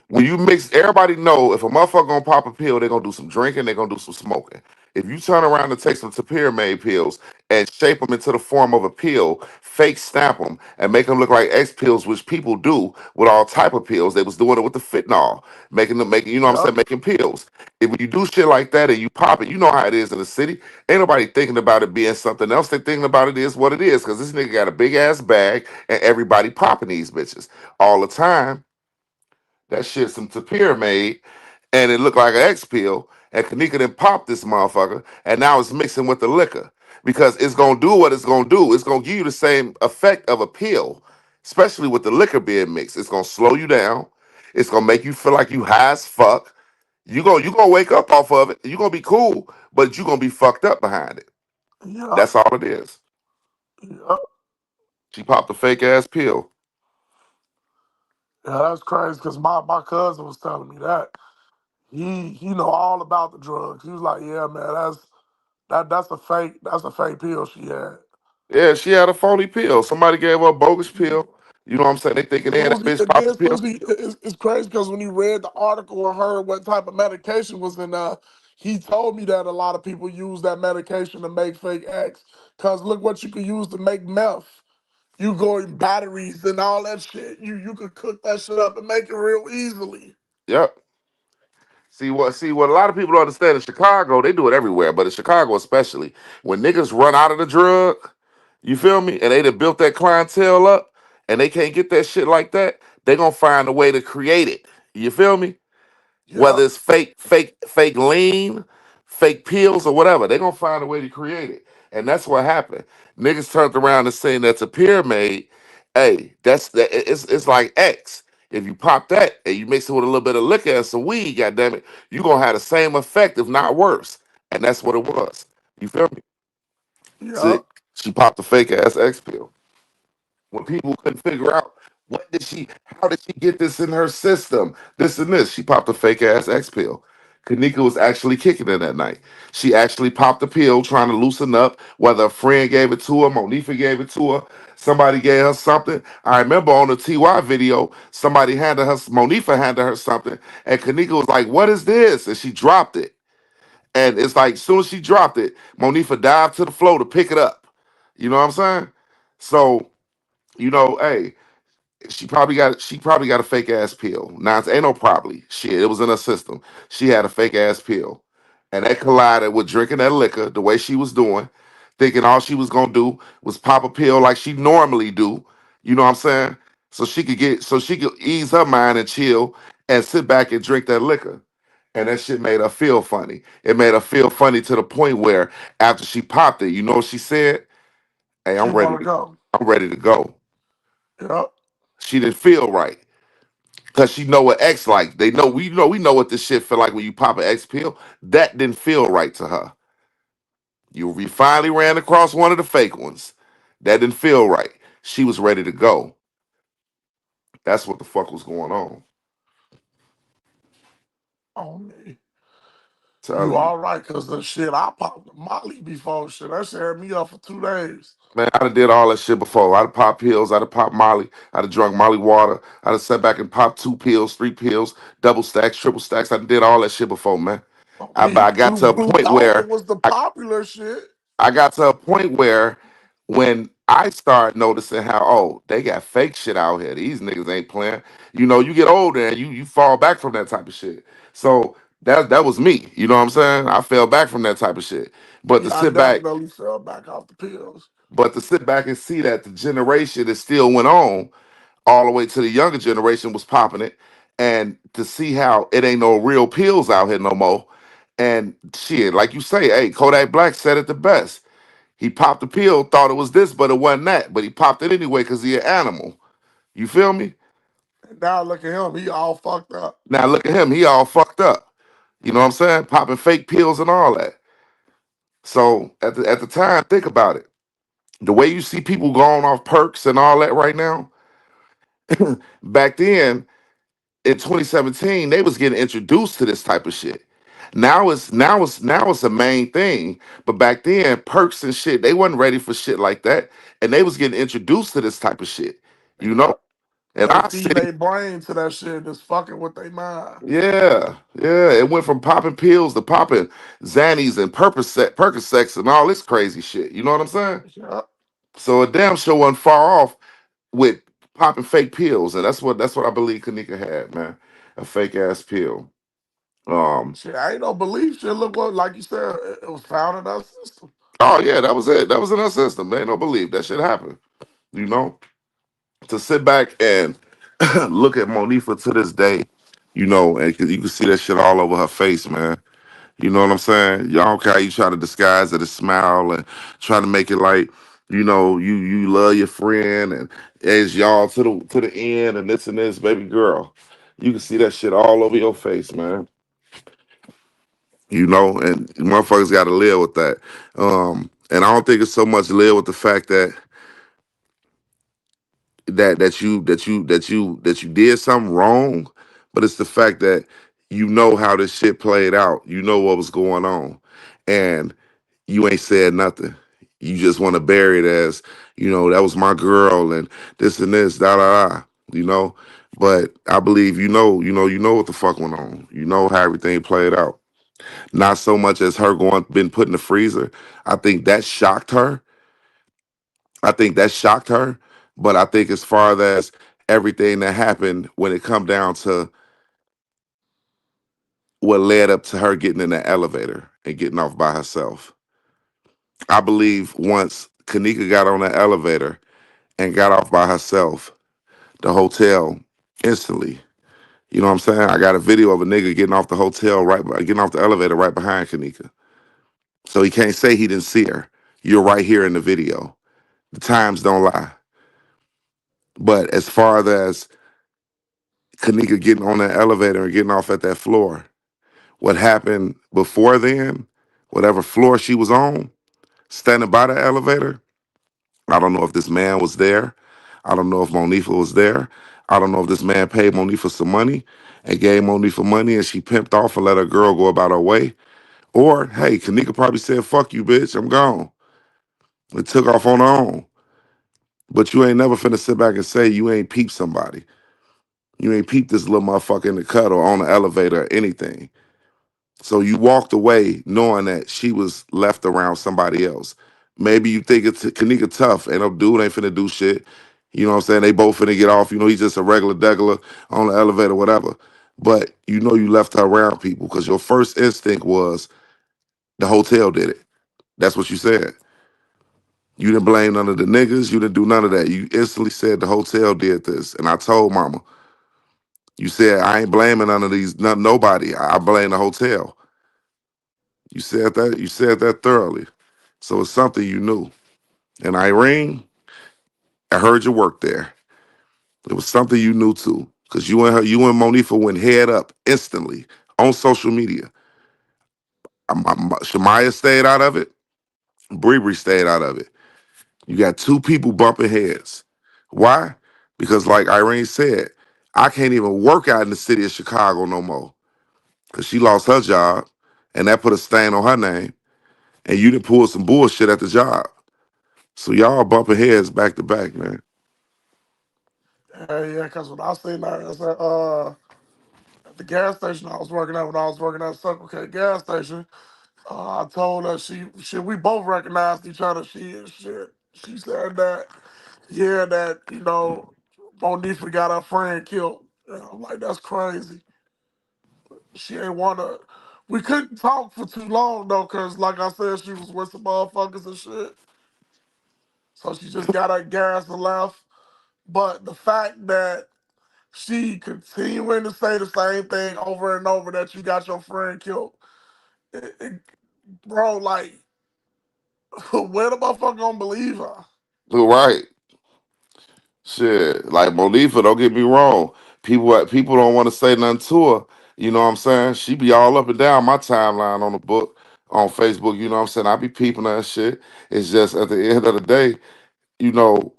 Speaker 1: when you mix, everybody know if a motherfucker gonna pop a pill, they're gonna do some drinking, they're gonna do some smoking. If you turn around and take some made pills and shape them into the form of a pill, fake stamp them and make them look like X pills, which people do with all type of pills. They was doing it with the fentanyl, making you know what I'm
Speaker 2: Yep.
Speaker 1: saying, making pills. If you do shit like that and you pop it, you know how it is in the city. Ain't nobody thinking about it being something else. They thinking about it is what it is because this nigga got a big ass bag and everybody popping these bitches all the time. That shit some Tapir made, and it looked like an X pill. And Kanika done popped this motherfucker, and now it's mixing with the liquor because it's gonna do what it's gonna do. It's gonna give you the same effect of a pill, especially with the liquor being mixed. It's gonna slow you down. It's gonna make you feel like you high as fuck. You gonna wake up off of it. You gonna be cool, but you gonna be fucked up behind it.
Speaker 2: Yep.
Speaker 1: That's all it is.
Speaker 2: Yep.
Speaker 1: She popped a fake ass pill.
Speaker 2: Yeah, that's crazy because my cousin was telling me that. He know all about the drugs. He was like, yeah, man, that's a fake pill she had.
Speaker 1: Yeah, she had a phony pill. Somebody gave her a bogus pill. You know what I'm saying? They thinking, hey, that
Speaker 2: Susie,
Speaker 1: bitch
Speaker 2: and
Speaker 1: popped the
Speaker 2: then
Speaker 1: pill.
Speaker 2: Susie, it's crazy because when he read the article and heard what type of medication was in there, he told me that a lot of people use that medication to make fake X. Cause look what you can use to make meth. You go in batteries and all that shit. You could cook that shit up and make it real easily.
Speaker 1: Yep. See what a lot of people don't understand in Chicago, they do it everywhere, but in Chicago especially, when niggas run out of the drug, you feel me? And they done built that clientele up and they can't get that shit like that, they gonna find a way to create it. You feel me?
Speaker 2: Yeah,
Speaker 1: Whether it's fake lean, fake pills or whatever, they gonna find a way to create it. And that's what happened. Niggas turned around and saying that's a pyramid. Hey, it's like X. If you pop that and you mix it with a little bit of liquor and some weed, goddamn it, you gonna have the same effect, if not worse. And that's what it was. You feel me?
Speaker 2: yeah,
Speaker 1: See, she popped a fake ass X pill when people couldn't figure out how did she get this in her system? This and this. She popped a fake ass X pill. Kanika was actually kicking it that night. She actually popped the pill trying to loosen up, whether a friend gave it to her, Monifa gave it to her, somebody gave her something. I remember on the TY video, Monifa handed her something, and Kanika was like, "What is this?" And she dropped it. And it's like, as soon as she dropped it, Monifa dived to the floor to pick it up. You know what I'm saying? So Hey, she probably got a fake ass pill. Now it's ain't no probably. Shit, it was in her system. She had a fake ass pill. And that collided with drinking that liquor the way she was doing, thinking all she was gonna do was pop a pill like she normally do. You know what I'm saying? So she could ease her mind and chill and sit back and drink that liquor. And that shit made her feel funny. It made her feel funny to the point where after she popped it, you know what she said? Hey,
Speaker 2: She wanna go.
Speaker 1: I'm ready to go.
Speaker 2: Yep.
Speaker 1: She didn't feel right. Cause she know what X like. We know what this shit feel like when you pop an X pill. That didn't feel right to her. We finally ran across one of the fake ones. That didn't feel right. She was ready to go. That's what the fuck was going on.
Speaker 2: On me. You
Speaker 1: Telling you.
Speaker 2: all right, cause the shit I popped the Molly before shit. That shit had me up for 2 days.
Speaker 1: Man, I done did all that shit before. I'd pop pills, I'd pop Molly, I'd have drunk Molly water, I'd have sat back and popped 2 pills, 3 pills, double stacks, triple stacks. I done did all that shit before, man.
Speaker 2: On
Speaker 1: But
Speaker 2: me.
Speaker 1: I got to a
Speaker 2: You
Speaker 1: point
Speaker 2: thought it
Speaker 1: where
Speaker 2: was the
Speaker 1: I,
Speaker 2: popular shit.
Speaker 1: I got to a point where when I started noticing how, oh, they got fake shit out here. These niggas ain't playing. You get older and you fall back from that type of shit. So that was me. You know what I'm saying? I fell back from that type of shit. But to
Speaker 2: Yeah, I
Speaker 1: sit back,
Speaker 2: definitely fell back off the pills.
Speaker 1: and see that the generation that still went on all the way to the younger generation was popping it, and to see how it ain't no real pills out here no more. And shit, like you say, hey, Kodak Black said it the best. He popped the pill, thought it was this, but it wasn't that. But he popped it anyway because he an animal. You feel me?
Speaker 2: And now look at him, he all fucked up.
Speaker 1: Now look at him. He all fucked up. You know what I'm saying? Popping fake pills and all that. So at the time, think about it. The way you see people going off perks and all that right now, back then in 2017, they was getting introduced to this type of shit. Now it's a main thing. But back then, perks and shit, they wasn't ready for shit like that. And they was getting introduced to this type of shit. You know?
Speaker 2: Yep.
Speaker 1: And
Speaker 2: They
Speaker 1: I
Speaker 2: feed
Speaker 1: say,
Speaker 2: their brain to that shit, just fucking with their mind.
Speaker 1: yeah, yeah. It went from popping pills to popping Xannies and Percocets and all this crazy shit. You know what I'm saying?
Speaker 2: Yep.
Speaker 1: So a damn sure wasn't far off with popping fake pills. And that's what I believe Kenneka had, man. A fake ass pill. Um,
Speaker 2: Shit, I ain't no belief shit. Look what, like you said, it was found in our system.
Speaker 1: oh yeah, that was it. That was in our system. Man, don't believe that shit happened. You know? To sit back and look at Monifa to this day, and 'cause you can see that shit all over her face, man. You know what I'm saying? Y'all okay, how you try to disguise it, a smile, and try to make it like, you love your friend and as y'all to the end and this, baby girl. You can see that shit all over your face, man. And motherfuckers gotta live with that. And I don't think it's so much live with the fact that you did something wrong, but it's the fact that you know how this shit played out. You know what was going on. And you ain't said nothing. You just want to bury it as, that was my girl and this and this, da da da. You know? But I believe you know what the fuck went on. You know how everything played out. Not so much as her been put in the freezer. I think that shocked her. But I think as far as everything that happened when it come down to what led up to her getting in the elevator and getting off by herself. I believe once Kenneka got on the elevator and got off by herself, the hotel instantly. You know what I'm saying? I got a video of a nigga getting off the getting off the elevator right behind Kenneka. So he can't say he didn't see her. You're right here in the video. The times don't lie. But as far as Kenneka getting on that elevator and getting off at that floor, what happened before then, whatever floor she was on, standing by the elevator, I don't know if this man was there. I don't know if Monifa was there. I don't know if this man paid Monifa some money and gave Monifa money and she pimped off and let her girl go about her way. Or, hey, Kenneka probably said, fuck you, bitch, I'm gone. And took off on her own. But you ain't never finna sit back and say you ain't peeped somebody. You ain't peeped this little motherfucker in the cut or on the elevator or anything. So you walked away knowing that she was left around somebody else. Maybe you think it's Kenneka tough, and no dude ain't finna do shit. You know what I'm saying? They both finna get off. You know, he's just a regular degular on the elevator, whatever. But you know you left her around people because your first instinct was the hotel did it. That's what you said. You didn't blame none of the niggas. You didn't do none of that. You instantly said the hotel did this. And I told mama, you said, I ain't blaming none of these, nobody. I blame the hotel. You said that. You said that thoroughly. So it's something you knew. And Irene, I heard you work there. It was something you knew too. Because you and Monifa went head up instantly on social media. Shamaya stayed out of it. Bree stayed out of it. You got two people bumping heads. Why? Because like Irene said, I can't even work out in the city of Chicago no more. Because she lost her job and that put a stain on her name. And you didn't pull some bullshit at the job. So y'all bumping heads back to back, man.
Speaker 2: Yeah, because when I seen that, I said, at the gas station I was working at, when I was working at Circle K gas station, I told her we both recognized each other. She said that, yeah, that, Monifa got her friend killed. And I'm like, that's crazy. She ain't wanna. We couldn't talk for too long though, cause like I said, she was with some motherfuckers and shit. So she just got her gas and left. But the fact that she continuing to say the same thing over and over that you got your friend killed, it, bro, like, where the motherfucker gonna believe her?
Speaker 1: Right. Shit. Like Monifa, don't get me wrong. People don't want to say nothing to her. You know what I'm saying? She be all up and down my timeline on the book, on Facebook, you know what I'm saying? I be peeping her and shit. It's just at the end of the day, you know,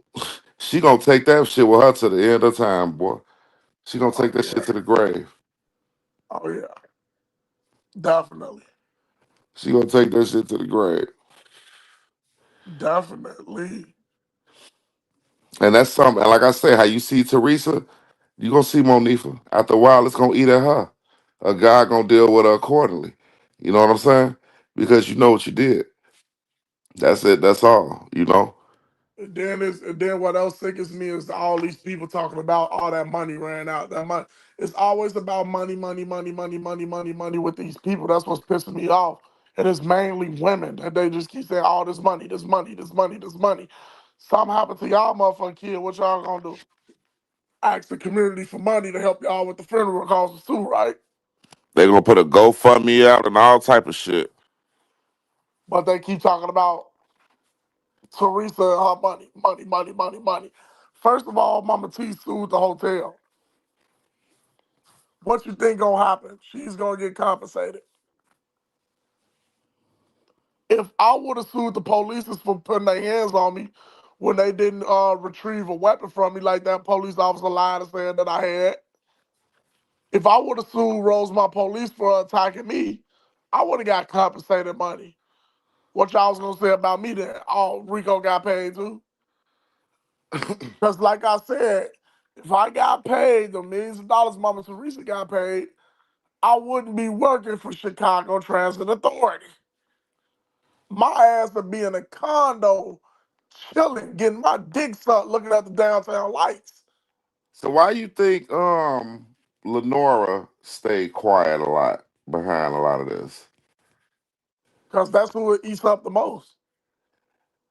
Speaker 1: she gonna take that shit with her to the end of time, boy. She gonna take
Speaker 2: Oh
Speaker 1: that
Speaker 2: yeah,
Speaker 1: shit to the grave.
Speaker 2: oh yeah, definitely,
Speaker 1: She gonna take that shit to the grave.
Speaker 2: definitely.
Speaker 1: And that's something. And like I say, how you see Teresa, you gonna see Monifa. After a while, it's gonna eat at her. A guy gonna deal with her accordingly. You know what I'm saying? Because you know what you did. That's it. That's all. You know.
Speaker 2: And then what else sickens me is all these people talking about all that money ran out. That money. It's always about money, money, money, money, money, money, money with these people. That's what's pissing me off. And it's mainly women that they just keep saying all this money, this money, this money, this money. Something happened to y'all motherfucking kid. What y'all gonna do? Ask the community for money to help y'all with the funeral costs too, right?
Speaker 1: They gonna put a GoFundMe out and all type of shit.
Speaker 2: But they keep talking about Teresa and her money, money, money, money, money. First of all, Mama T sued the hotel. What you think gonna happen? She's gonna get compensated. If I would have sued the police for putting their hands on me when they didn't retrieve a weapon from me, like that police officer lied and saying that I had, if I would have sued Rosemont police for attacking me, I would have got compensated money. What y'all was gonna say about me then? Oh, Rico got paid too? Because like I said, if I got paid the millions of dollars Mama Teresa got paid, I wouldn't be working for Chicago Transit Authority. My ass would be in a condo, chilling, getting my dick sucked, looking at the downtown lights.
Speaker 1: So why you think Lenora stayed quiet a lot behind a lot of this?
Speaker 2: Because that's who it eats up the most.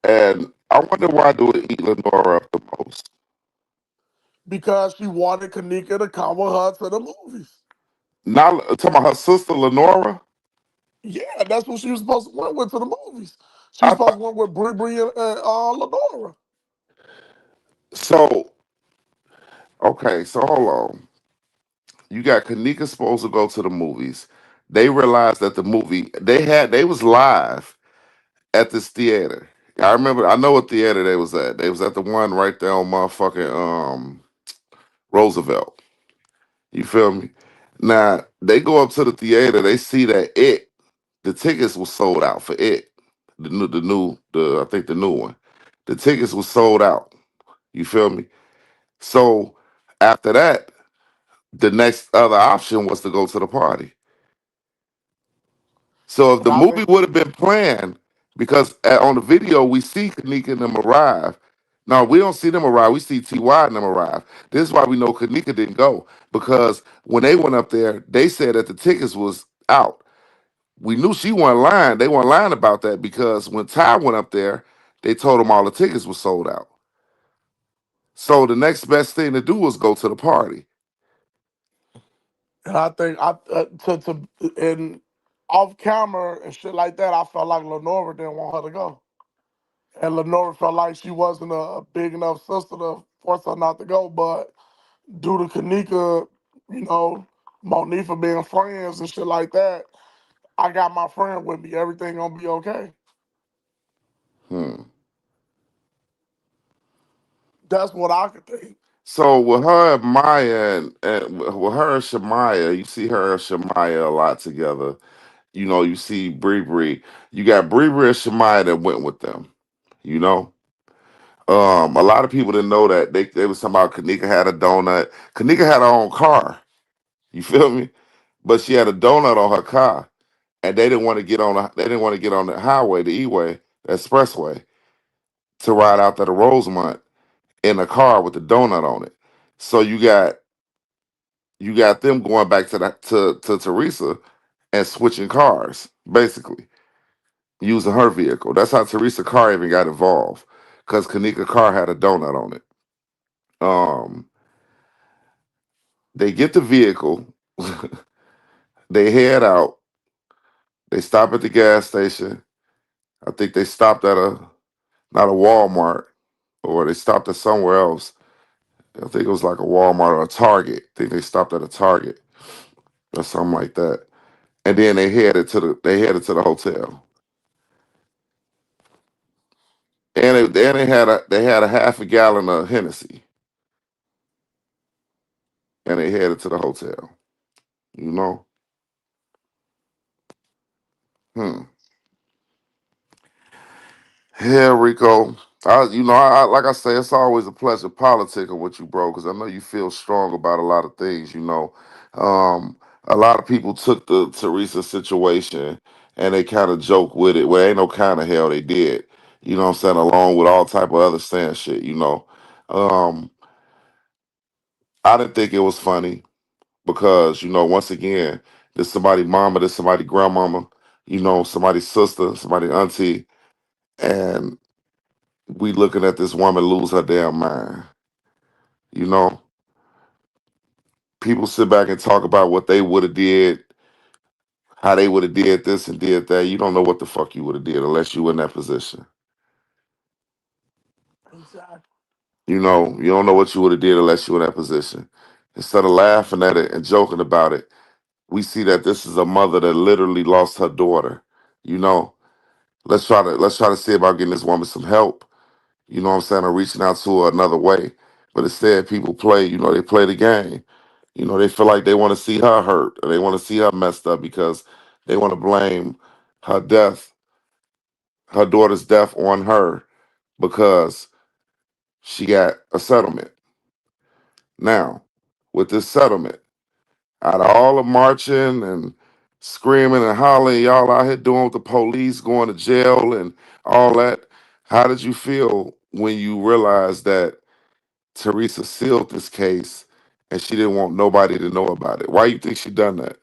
Speaker 1: And I wonder why do it eat Lenora up the most?
Speaker 2: Because she wanted Kenneka to come with her to the movies.
Speaker 1: Not talking about her sister Lenora.
Speaker 2: Yeah, that's what she was supposed to went with to the movies. She was
Speaker 1: I
Speaker 2: supposed
Speaker 1: thought
Speaker 2: to went with Brie and Lenora.
Speaker 1: so. Okay, so hold on. You got Kanika supposed to go to the movies. They realized that the movie they was live at this theater. I remember. I know what theater they was at. They was at the one right there on motherfucking Roosevelt. You feel me? Now they go up to the theater. They see that the tickets was sold out for it. I think the new one. The tickets was sold out. You feel me? So after that, the next other option was to go to the party. So if
Speaker 2: And
Speaker 1: the
Speaker 2: I
Speaker 1: movie
Speaker 2: think
Speaker 1: would have been planned, because on the video we see Kanika and them arrive. No, we don't see them arrive. We see Ty and them arrive. This is why we know Kenneka didn't go, because when they went up there, they said that the tickets was out. We knew she wasn't lying. They weren't lying about that, because when Ty went up there, they told him all the tickets were sold out. So the next best thing to do was go to the party.
Speaker 2: And I think to and off camera and shit like that, I felt like Lenora didn't want her to go, and Lenora felt like she wasn't a big enough sister to force her not to go. But due to Kenneka, you know, Monifa being friends and shit like that, I got my friend with me. Everything gonna be okay.
Speaker 1: Hmm.
Speaker 2: That's what I could think.
Speaker 1: So with her and Maya and with her and Shamaya, you see her and Shamaya a lot together. You know, you see Bree Bree. You got Bree Bree and Shamaya that went with them. You know, a lot of people didn't know that they was talking about Kenneka had a donut. Kenneka had her own car. You feel me? But she had a donut on her car, and they didn't want to get on. They didn't want to get on the highway, the E-way, the expressway, to ride out to the Rosemont in a car with the donut on it. So you got them going back to Teresa and switching cars, basically using her vehicle. That's how Teresa car even got involved, because Kenneka car had a donut on it. Um, they get the vehicle, they head out, they stop at the gas station. I think they stopped at a not a Walmart, or they stopped at somewhere else. I think it was like a Walmart or a Target. I think they stopped at a Target or something like that. And then they headed to the hotel. And they had a half a gallon of Hennessy, and they headed to the hotel. You know, hmm. Yeah, Rico. Like I say, it's always a pleasure politicking with you, bro, because I know you feel strong about a lot of things. A lot of people took the Teresa situation and they kind of joke with it. Well, ain't no kind of hell they did. You know what I'm saying? Along with all type of other saying shit. Um, I didn't think it was funny, because once again, there's somebody mama, there's somebody grandmama, somebody's sister, somebody auntie, and we looking at this woman lose her damn mind. You know, people sit back and talk about what they would have did, how they would have did this and did that. You don't know what the fuck you would have did unless you were in that position.
Speaker 2: Exactly.
Speaker 1: You don't know what you would have did unless you were in that position. Instead of laughing at it and joking about it, we see that this is a mother that literally lost her daughter. You know, let's try to see about getting this woman some help. You know what I'm saying? Or reaching out to her another way. But instead, people play. They play the game. They feel like they want to see her hurt, or they want to see her messed up, because they want to blame her death, her daughter's death, on her, because she got a settlement. Now, with this settlement, out of all the marching and screaming and hollering y'all out here doing with the police, going to jail and all that, how did you feel when you realized that Teresa sealed this case and she didn't want nobody to know about it? Why you think she done that?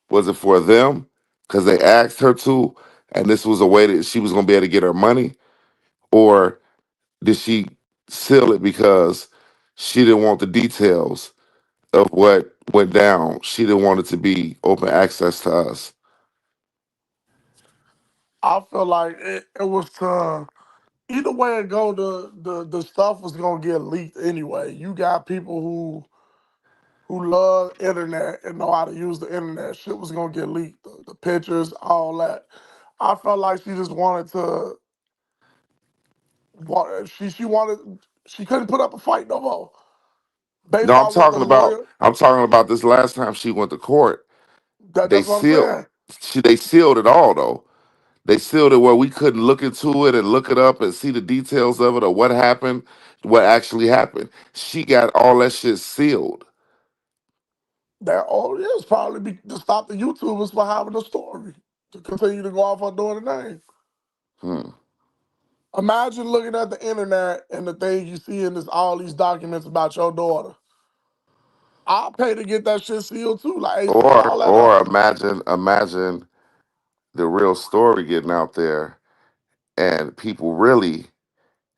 Speaker 1: Was it for them because they asked her to, and this was a way that she was going to be able to get her money? Or did she seal it because she didn't want the details of what went down? She didn't want it to be open access to us.
Speaker 2: I feel like it was to either way it go, the stuff was gonna get leaked anyway. You got people who love internet and know how to use the internet. Shit was gonna get leaked. The pictures, all that. I felt like she just wanted to. She wanted. She couldn't put up a fight no more.
Speaker 1: No,
Speaker 2: Based
Speaker 1: I'm
Speaker 2: on what the
Speaker 1: talking about
Speaker 2: lawyer.
Speaker 1: I'm talking about this last time she went to court. They
Speaker 2: That's what I'm
Speaker 1: sealed
Speaker 2: saying.
Speaker 1: they sealed it all though. They sealed it where we couldn't look into it and look it up and see the details of it, or what happened, what actually happened. She got all that shit sealed.
Speaker 2: That all it is probably to stop the YouTubers from having a story to continue to go off her daughter's name.
Speaker 1: Hmm.
Speaker 2: Imagine looking at the internet and the things you see in this all these documents about your daughter. I'll pay to get that shit sealed too. Like, hey, seal all that
Speaker 1: Or
Speaker 2: up.
Speaker 1: imagine the real story getting out there and people really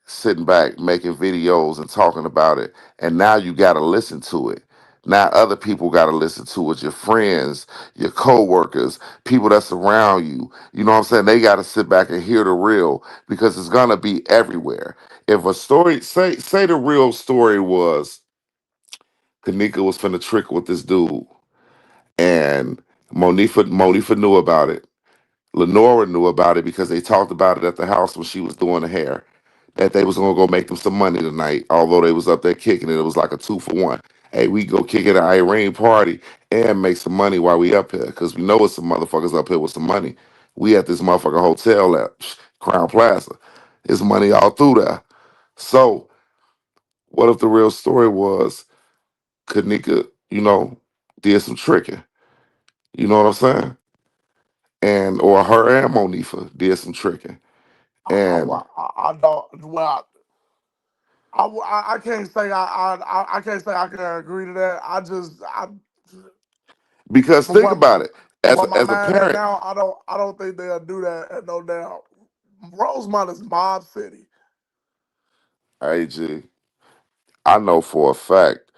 Speaker 1: sitting back making videos and talking about it, and now you got to listen to it. Now other people got to listen to it, your friends, your co-workers, people that surround you, you know what I'm saying, they got to sit back and hear the real, because it's going to be everywhere. If a story, say the real story was Kenneka was finna trick with this dude, and Monifa knew about it, Lenora knew about it, because they talked about it at the house when she was doing the hair, that they was gonna go make them some money tonight, although they was up there kicking it. It was like a 2 for 1. Hey, we go kick it at an Irene party and make some money while we up here, because we know it's some motherfuckers up here with some money. We at this motherfucking hotel at Crown Plaza. There's money all through there. So what if the real story was Kanika, did some tricking? You know what I'm saying? And or her and Monifa did some tricking. And
Speaker 2: I don't. Well, I can't say I can't say I can agree to that.
Speaker 1: because
Speaker 2: From
Speaker 1: think
Speaker 2: what
Speaker 1: about it, as
Speaker 2: what
Speaker 1: a,
Speaker 2: my
Speaker 1: as a
Speaker 2: mind at
Speaker 1: parent,
Speaker 2: now, I don't think they'll do that at no doubt. Rosemont is Mob City.
Speaker 1: AG, I know for a fact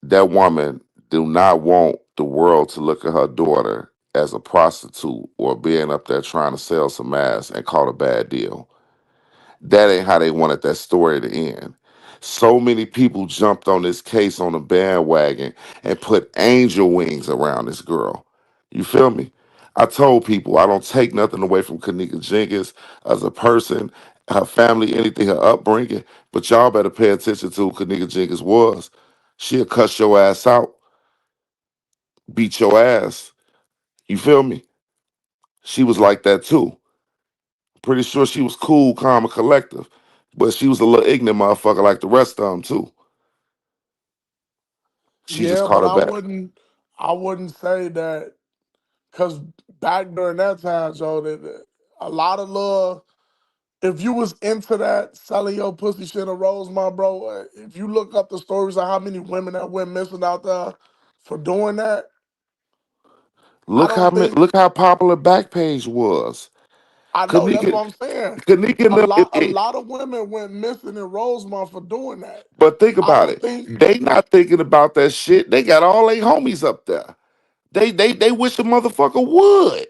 Speaker 1: that woman do not want the world to look at her daughter as a prostitute or being up there trying to sell some ass and caught a bad deal. That ain't how they wanted that story to end. So many people jumped on this case on the bandwagon and put angel wings around this girl. You feel me? I told people I don't take nothing away from Kenneka Jenkins as a person, her family, anything, her upbringing, but y'all better pay attention to who Kenneka Jenkins was. She'll cuss your ass out, beat your ass. You feel me? She was like that too. Pretty sure she was cool, calm, and collective, but she was a little ignorant motherfucker like the rest of them too. She just
Speaker 2: Yeah,
Speaker 1: caught
Speaker 2: but
Speaker 1: her back.
Speaker 2: I wouldn't say that because back during that time, Joe, that a lot of love. If you was into that selling your pussy shit in Rosemont, bro, if you look up the stories of how many women that went missing out there for doing that, I don't think
Speaker 1: Look how popular Backpage was.
Speaker 2: I know. That's
Speaker 1: Kanika,
Speaker 2: what I'm saying.
Speaker 1: Kanika,
Speaker 2: A lot of women went missing in Rosemont for doing that.
Speaker 1: but think
Speaker 2: I
Speaker 1: about
Speaker 2: don't
Speaker 1: it.
Speaker 2: think
Speaker 1: They not thinking about that shit. They got all their homies up there. They wish a motherfucker would.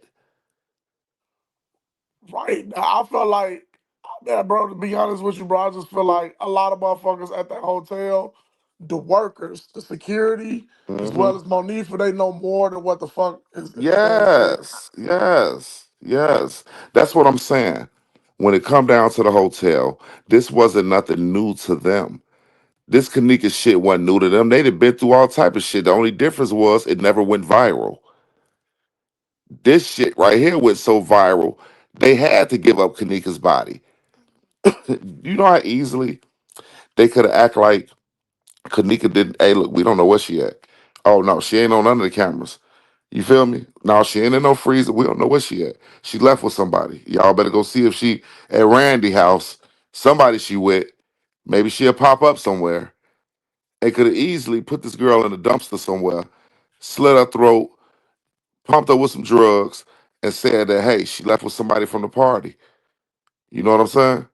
Speaker 2: right. I feel like yeah, bro. To be honest with you, bro, I just feel like a lot of motherfuckers at that hotel, the workers, the security, as
Speaker 1: Hmm.
Speaker 2: well as Monifa, they know more than what the fuck is being said.
Speaker 1: Yes. That's what I'm saying. When it come down to the hotel, this wasn't nothing new to them. This Kanika shit wasn't new to them. They'd been through all type of shit. The only difference was it never went viral. This shit right here went so viral, they had to give up Kanika's body. You know how easily they could have act like Kanika didn't. Hey, look, we don't know where she at. Oh no, she ain't on none of the cameras. You feel me? No, she ain't in no freezer. We don't know where she at. She left with somebody. Y'all better go see if she at Randy house. Somebody she with. Maybe she'll pop up somewhere. They could have easily put this girl in a dumpster somewhere, slit her throat, pumped her with some drugs, and said that hey, she left with somebody from the party. You know what I'm saying?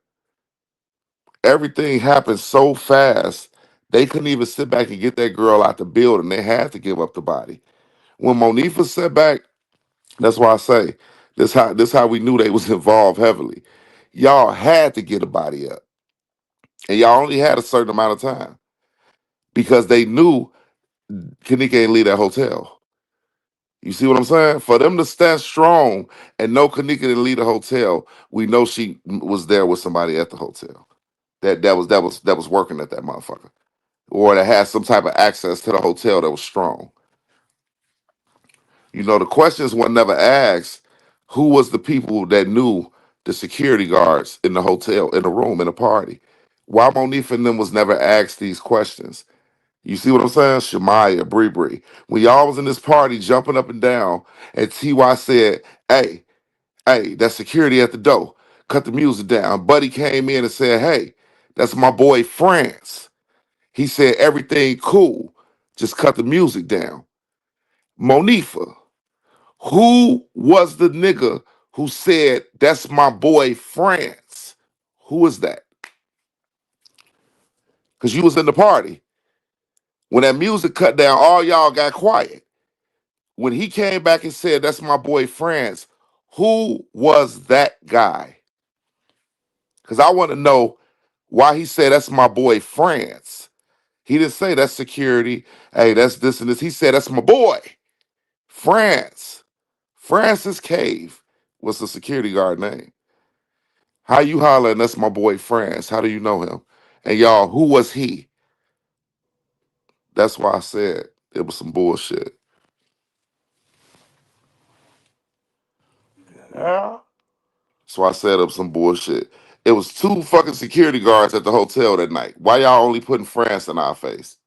Speaker 1: Everything happened so fast. They couldn't even sit back and get that girl out the building. They had to give up the body. When Monifa sat back, that's why I say this how we knew they was involved heavily. Y'all had to get a body up, and y'all only had a certain amount of time because they knew Kanika ain't leave that hotel. You see what I'm saying? For them to stand strong and know Kanika didn't leave the hotel, we know she was there with somebody at the hotel. That was working at that motherfucker, or that had some type of access to the hotel that was strong. The questions were never asked. Who was the people that knew the security guards in the hotel, in the room, in the party? Why Monifa and them was never asked these questions? You see what I'm saying? Shamaya, Bree Bree. When y'all was in this party jumping up and down, and TY said, hey, that security at the door. cut the music down. Buddy came in and said, hey, that's my boy France. He said, everything cool. Just cut the music down. Monifa, who was the nigga who said, that's my boy France? Who is that? Because you was in the party. When that music cut down, all y'all got quiet. When he came back and said, that's my boy France, who was that guy? Because I want to know why he said, that's my boy France. He didn't say that's security. Hey, that's this and this. He said, that's my boy, France. Francis Cave was the security guard name. How you hollering, that's my boy France? How do you know him? And y'all, who was he? That's why I said it was some bullshit.
Speaker 2: Yeah.
Speaker 1: So I said up some bullshit. It was two fucking security guards at the hotel that night. Why y'all only putting France in our face?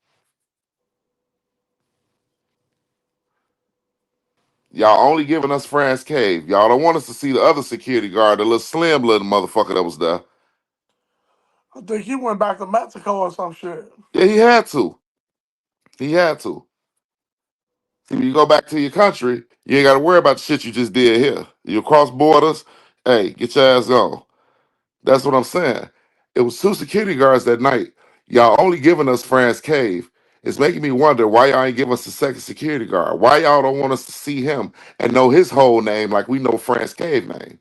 Speaker 1: Y'all only giving us France Cave. Y'all don't want us to see the other security guard, the little slim little motherfucker that was there.
Speaker 2: I think he went back to Mexico or some shit.
Speaker 1: Yeah, he had to. He had to. See, when you go back to your country, you ain't got to worry about the shit you just did here. You cross borders, hey, get your ass on. That's what I'm saying. It was two security guards that night. Y'all only giving us France Cave. It's making me wonder why y'all ain't give us a second security guard. Why y'all don't want us to see him and know his whole name like we know France Cave name?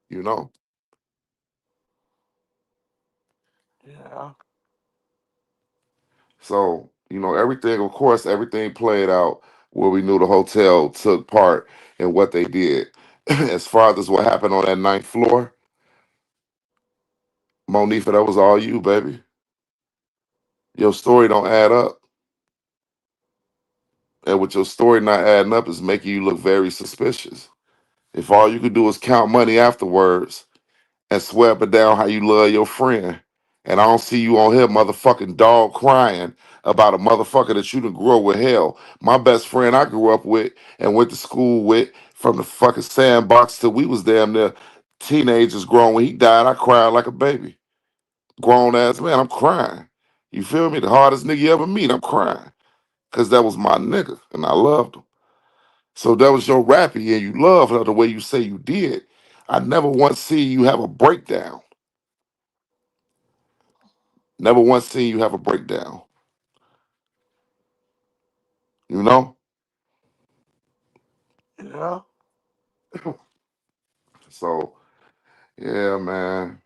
Speaker 1: You know?
Speaker 2: Yeah.
Speaker 1: So, everything, of course, everything played out where we knew the hotel took part in what they did. As far as what happened on that ninth floor, Monifa, that was all you, baby. Your story don't add up. And with your story not adding up is making you look very suspicious. If all you could do is count money afterwards and swear up and down how you love your friend, and I don't see you on here motherfucking dog crying about a motherfucker that you done grew up with. Hell, my best friend I grew up with and went to school with from the fucking sandbox till we was damn near teenagers grown. When he died, I cried like a baby. Grown ass man, I'm crying. You feel me? The hardest nigga you ever meet, I'm crying. Cause that was my nigga and I loved him. So that was your rappy and you love her the way you say you did. I never once seen you have a breakdown. Never once seen you have a breakdown. You know?
Speaker 2: Yeah.
Speaker 1: So yeah, man.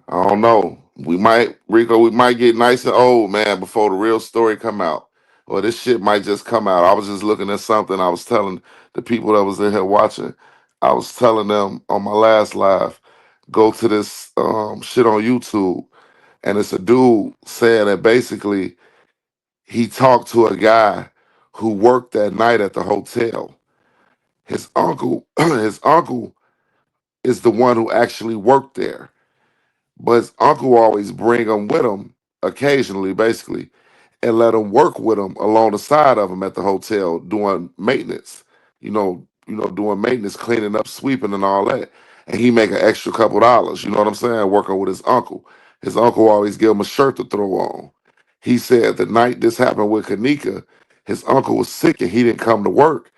Speaker 1: I don't know. Rico, we might get nice and old, man, before the real story come out. Or this shit might just come out. I was just looking at something. I was telling the people that was in here watching, I was telling them on my last live, go to this shit on YouTube. And it's a dude saying that basically he talked to a guy who worked that night at the hotel. His uncle, his uncle is the one who actually worked there. But his uncle always bring him with him occasionally, basically, and let him work with him along the side of him at the hotel doing maintenance. Doing maintenance, cleaning up, sweeping, and all that. And he make an extra couple dollars. You know what I'm saying? Working with his uncle. His uncle always give him a shirt to throw on. He said the night this happened with Kenneka, his uncle was sick and he didn't come to work.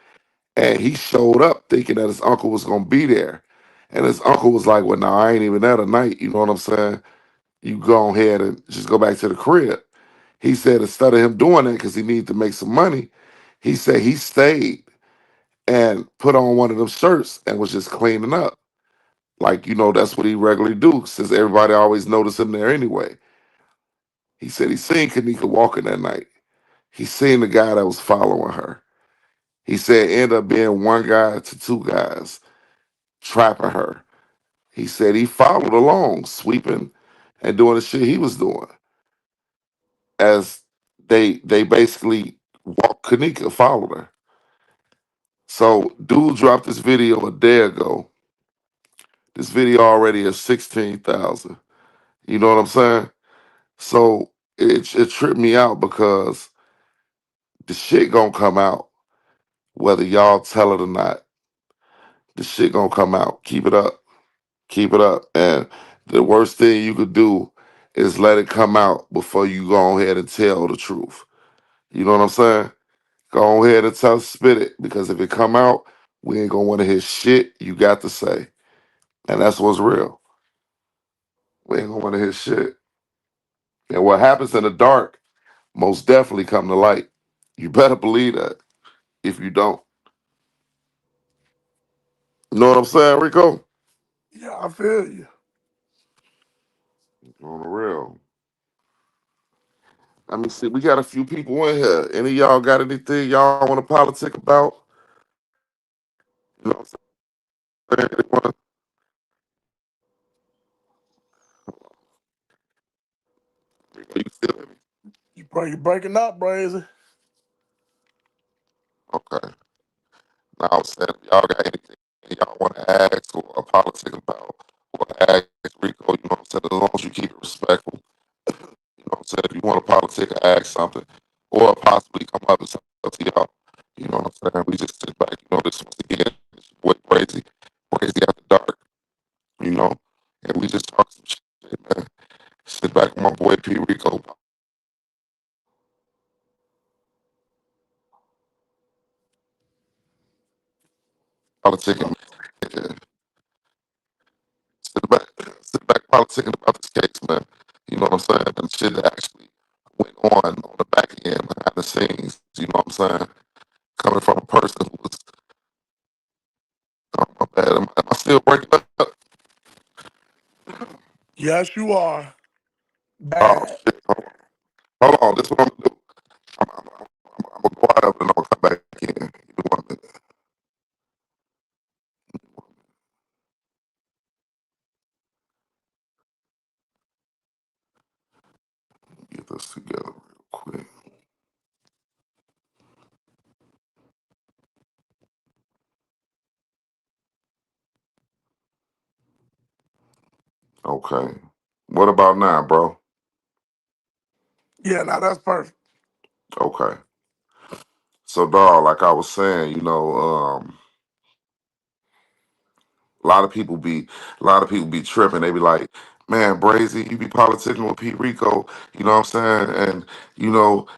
Speaker 1: And he showed up thinking that his uncle was gonna be there. And his uncle was like, well, no, I ain't even there tonight. You know what I'm saying? You go ahead and just go back to the crib. He said instead of him doing that because he needed to make some money, he said he stayed and put on one of them shirts and was just cleaning up. Like, that's what he regularly do since everybody always noticed him there anyway. He said he seen Kenneka walking that night. He seen the guy that was following her. He said it ended up being one guy to two guys trapping her. He said he followed along, sweeping and doing the shit he was doing as they basically walked Kenneka, followed her. So dude dropped this video a day ago. This video already is 16,000. You know what I'm saying? So it tripped me out because the shit gonna come out. Whether y'all tell it or not, the shit gonna come out. Keep it up. Keep it up. And the worst thing you could do is let it come out before you go ahead and tell the truth. You know what I'm saying? Go ahead and spit it. Because if it come out, we ain't gonna want to hear shit you got to say. And that's what's real. We ain't gonna want to hear shit. And what happens in the dark most definitely come to light. You better believe that. If you don't. You know what I'm saying, Rico?
Speaker 2: Yeah, I feel you.
Speaker 1: On the real. Let me see. We got a few people in here. Any of y'all got anything y'all want to politic about? You know what I'm saying? They wanna- you still with me?
Speaker 2: You breaking up, Brazy.
Speaker 1: Okay. Now I'm saying if y'all got anything y'all want to ask or politic about or ask Rico, you know what I'm saying? As long as you keep it respectful. You know what I'm saying? If you want to politic or ask something or possibly come up with something up to y'all. You know what I'm saying? We just sit back, you know, this once again, it's your boy Brazy After Dark, you know, and we just talk some shit, man. Sit back with my boy P Rico, politicking. Yeah. Sit back politicking about this case, man. You know what I'm saying? And shit that actually went on the back end, behind the scenes. You know what I'm saying? Coming from a person who was, oh my bad, am I still breaking up?
Speaker 2: Yes, you are.
Speaker 1: Oh
Speaker 2: Bad.
Speaker 1: shit, hold on. This is what I'm gonna do. I'm gonna go out of it and I'm gonna come back in. Give me 1 minute. Get this together real quick. Okay. What about now, bro?
Speaker 2: Yeah, now that's perfect.
Speaker 1: Okay. So, dog, like I was saying, a lot of people be tripping. They be like, "Man, Brazy, you be politicking with Pete Rico." You know what I'm saying? And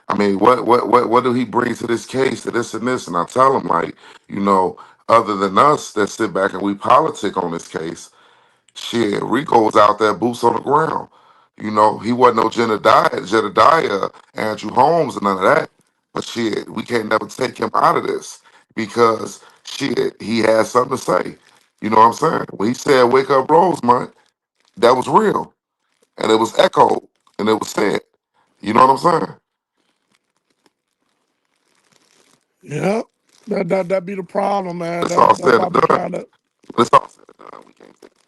Speaker 1: I mean, what do he bring to this case, to this and this? And I tell them like, you know, other than us that sit back and we politic on this case, shit, Rico was out there, boots on the ground. You know, he wasn't no Jedediah, Andrew Holmes, and none of that. But shit, we can't never take him out of this because shit, he has something to say. You know what I'm saying? When he said "Wake up, Rosemont," that was real, and it was echoed, and it was said. You know what I'm saying?
Speaker 2: Yep. That be the problem, man.
Speaker 1: It's all
Speaker 2: That's
Speaker 1: said
Speaker 2: why I
Speaker 1: and
Speaker 2: be
Speaker 1: done.
Speaker 2: trying to.
Speaker 1: It's all said and done. We can't take it.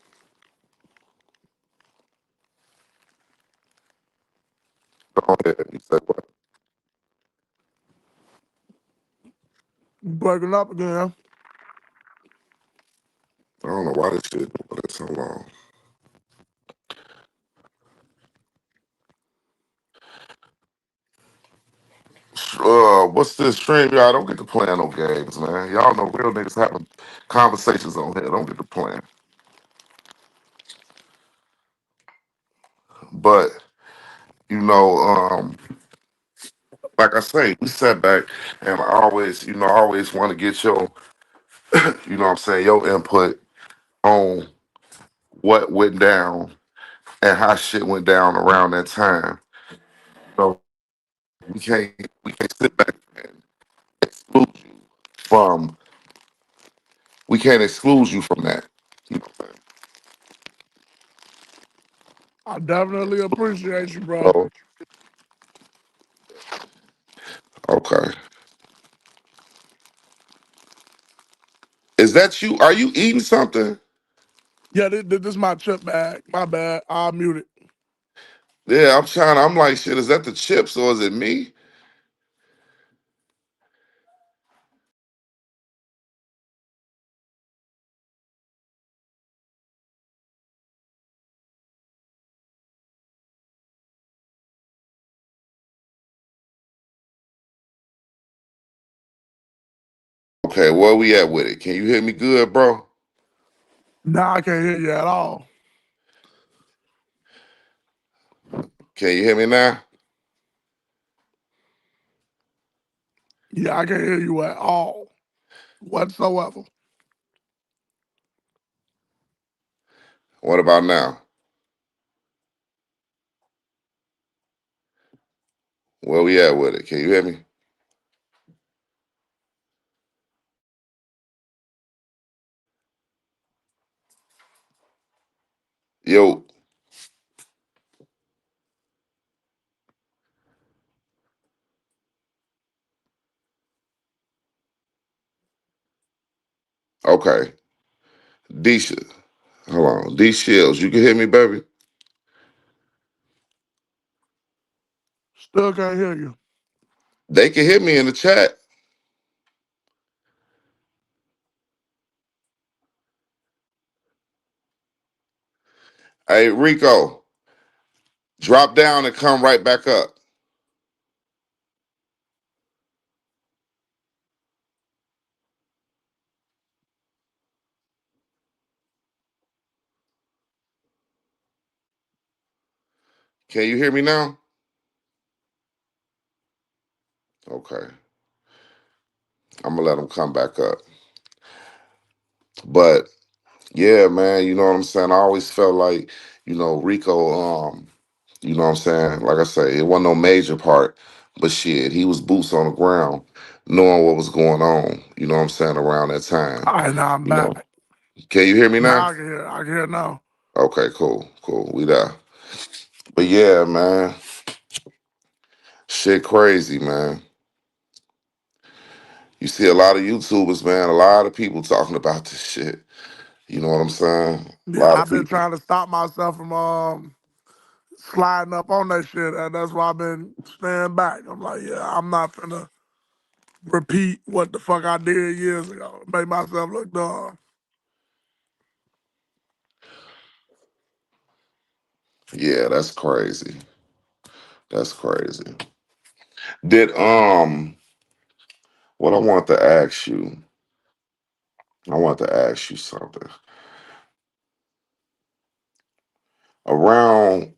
Speaker 1: Go ahead. You say what?
Speaker 2: Breaking up again.
Speaker 1: I don't know why this shit doing it so long. What's this stream? Y'all don't get to playing no games, man. Y'all know real niggas having conversations on here. Don't get to playing. But you know, like I say, we sat back and I always want to get your, you know what I'm saying, your input on what went down and how shit went down around that time. So we can't sit back and exclude you from we can't exclude you from that. You know what
Speaker 2: I definitely appreciate you,
Speaker 1: I'm
Speaker 2: bro.
Speaker 1: saying? So, okay. Is that you? Are you eating something?
Speaker 2: Yeah, this is my chip bag. My bad. I'll mute it.
Speaker 1: Yeah, I'm like, shit, is that the chips or is it me? Okay, where we at with it? Can you hear me good, bro?
Speaker 2: Now I can't hear you at all.
Speaker 1: Can you hear me now?
Speaker 2: Yeah, I can't hear you at all whatsoever.
Speaker 1: What about now? Where we at with it? Can you hear me? Yo, okay. D hold on. D Shields, you can hear me, baby?
Speaker 2: Still can't hear you.
Speaker 1: They can hear me in the chat. Hey, Rico, drop down and come right back up. Can you hear me now? Okay. I'm gonna let them come back up. But yeah, man, you know what I'm saying? I always felt like, Rico, you know what I'm saying? Like I say, it wasn't no major part, but shit, he was boots on the ground, knowing what was going on, you know what I'm saying, around that time.
Speaker 2: All right, now I'm
Speaker 1: You know.
Speaker 2: back.
Speaker 1: Can you hear me
Speaker 2: Now
Speaker 1: now?
Speaker 2: I can hear. I can hear now.
Speaker 1: Okay, cool, cool. We there. But yeah, man, shit crazy, man. You see a lot of YouTubers, man, a lot of people talking about this shit. You know what I'm saying? A
Speaker 2: Yeah,
Speaker 1: lot of
Speaker 2: I've been
Speaker 1: people.
Speaker 2: trying to stop myself from sliding up on that shit, and that's why I've been staying back. I'm like, yeah, I'm not finna repeat what the fuck I did years ago. Make myself look dumb.
Speaker 1: Yeah, that's crazy. That's crazy. Did what I want to ask you, I want to ask you something. Around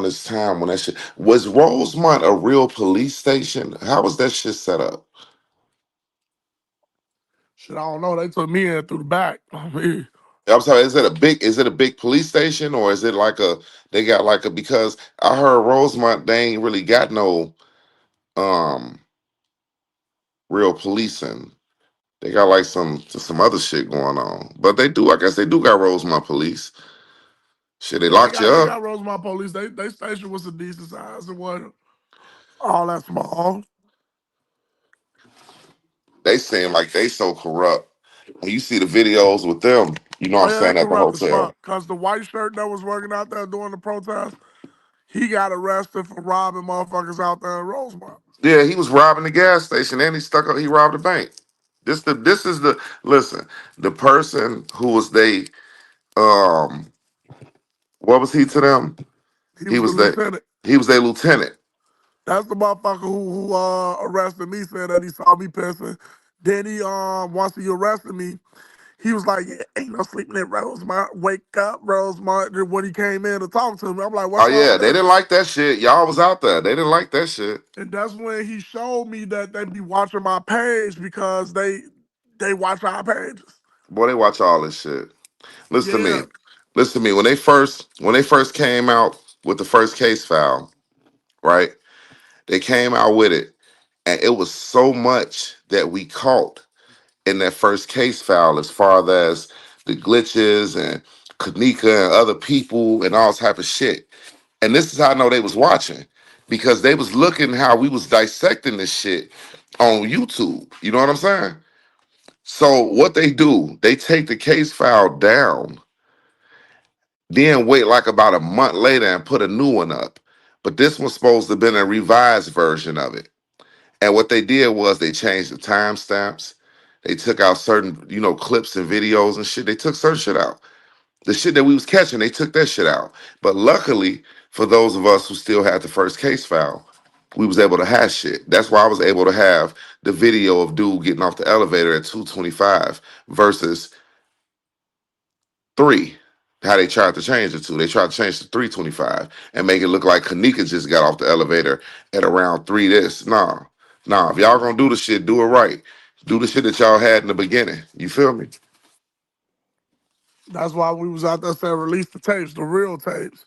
Speaker 1: this time when that shit was Rosemont a real police station? How was that shit set up?
Speaker 2: Shit, I don't know. They took me in through the back. I mean,
Speaker 1: I'm sorry, is it a big police station or is it like they got like a because I heard Rosemont they ain't really got no um real policing. They got like some other shit going on. But they do, I guess they do got Rosemont police. Shit, they
Speaker 2: yeah, they
Speaker 1: locked you
Speaker 2: got they
Speaker 1: up.
Speaker 2: got Rosemont police. They station was a decent size. It wasn't all that small.
Speaker 1: They seem like they so corrupt. When you see the videos with them, you know what
Speaker 2: Oh
Speaker 1: I'm
Speaker 2: yeah, they
Speaker 1: saying, at the
Speaker 2: corrupt as
Speaker 1: hotel.
Speaker 2: fuck. Cause the white shirt that was working out there during the protest, he got arrested for robbing motherfuckers out there in Rosemont.
Speaker 1: Yeah, he was robbing the gas station and he robbed a bank. This is the listen, the person who was um what was he to them?
Speaker 2: He
Speaker 1: He
Speaker 2: was the
Speaker 1: was they
Speaker 2: lieutenant.
Speaker 1: he was their lieutenant.
Speaker 2: That's the motherfucker who arrested me. Said that he saw me pissing. Then he once he arrested me, he was like, yeah, "Ain't no sleeping in Rosemont. Wake up, Rosemont." Then when he came in to talk to me, I'm like,
Speaker 1: Oh
Speaker 2: "What's wrong
Speaker 1: yeah,
Speaker 2: with
Speaker 1: they
Speaker 2: that?"
Speaker 1: didn't like that shit. Y'all was out there. They didn't like that shit.
Speaker 2: And that's when he showed me that they be watching my page because they watch our pages.
Speaker 1: Boy, they watch all this shit. Listen to
Speaker 2: Yeah,
Speaker 1: me. Listen to me. When they first came out with the first case file, right? They came out with it, and it was so much that we caught in that first case file as far as the glitches and Kenneka and other people and all type of shit. And this is how I know they was watching because they was looking how we was dissecting this shit on YouTube. You know what I'm saying? So what they do, they take the case file down, then wait like about a month later and put a new one up. But this one's supposed to have been a revised version of it. And what they did was they changed the timestamps. They took out certain, clips and videos and shit. They took certain shit out. The shit that we was catching, they took that shit out. But luckily, for those of us who still had the first case file, we was able to hash shit. That's why I was able to have the video of dude getting off the elevator at 225 versus three. How they tried to change it to. They tried to change to 325 and make it look like Kenneka just got off the elevator at around three this. Nah. Nah, if y'all gonna do the shit, do it right. Do the shit that y'all had in the beginning. You feel me?
Speaker 2: That's why we was out there saying release the tapes, the real tapes.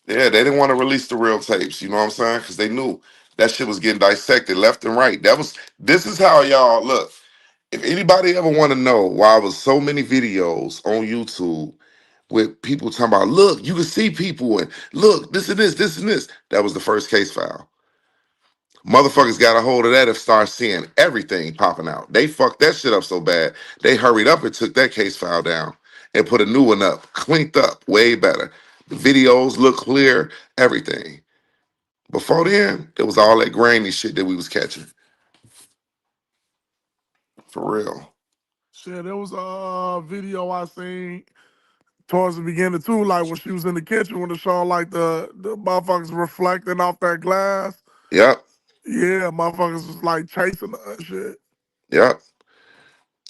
Speaker 1: Yeah, they didn't want to release the real tapes, you know what I'm saying? Because they knew that shit was getting dissected left and right. This is how y'all look. If anybody ever want to know why was so many videos on YouTube with people talking about, look, you can see people and look, this and this, this and this. That was the first case file. Motherfuckers got a hold of that and start seeing everything popping out. They fucked that shit up so bad, they hurried up and took that case file down and put a new one up, cleaned up, way better. The videos look clear, everything. Before then, it was all that grainy shit that we was catching. For real.
Speaker 2: Shit, there was a video I seen towards the beginning too, like when she was in the kitchen when it showed like the motherfuckers reflecting off that glass.
Speaker 1: Yep,
Speaker 2: Yeah, motherfuckers was like chasing her and shit.
Speaker 1: yep.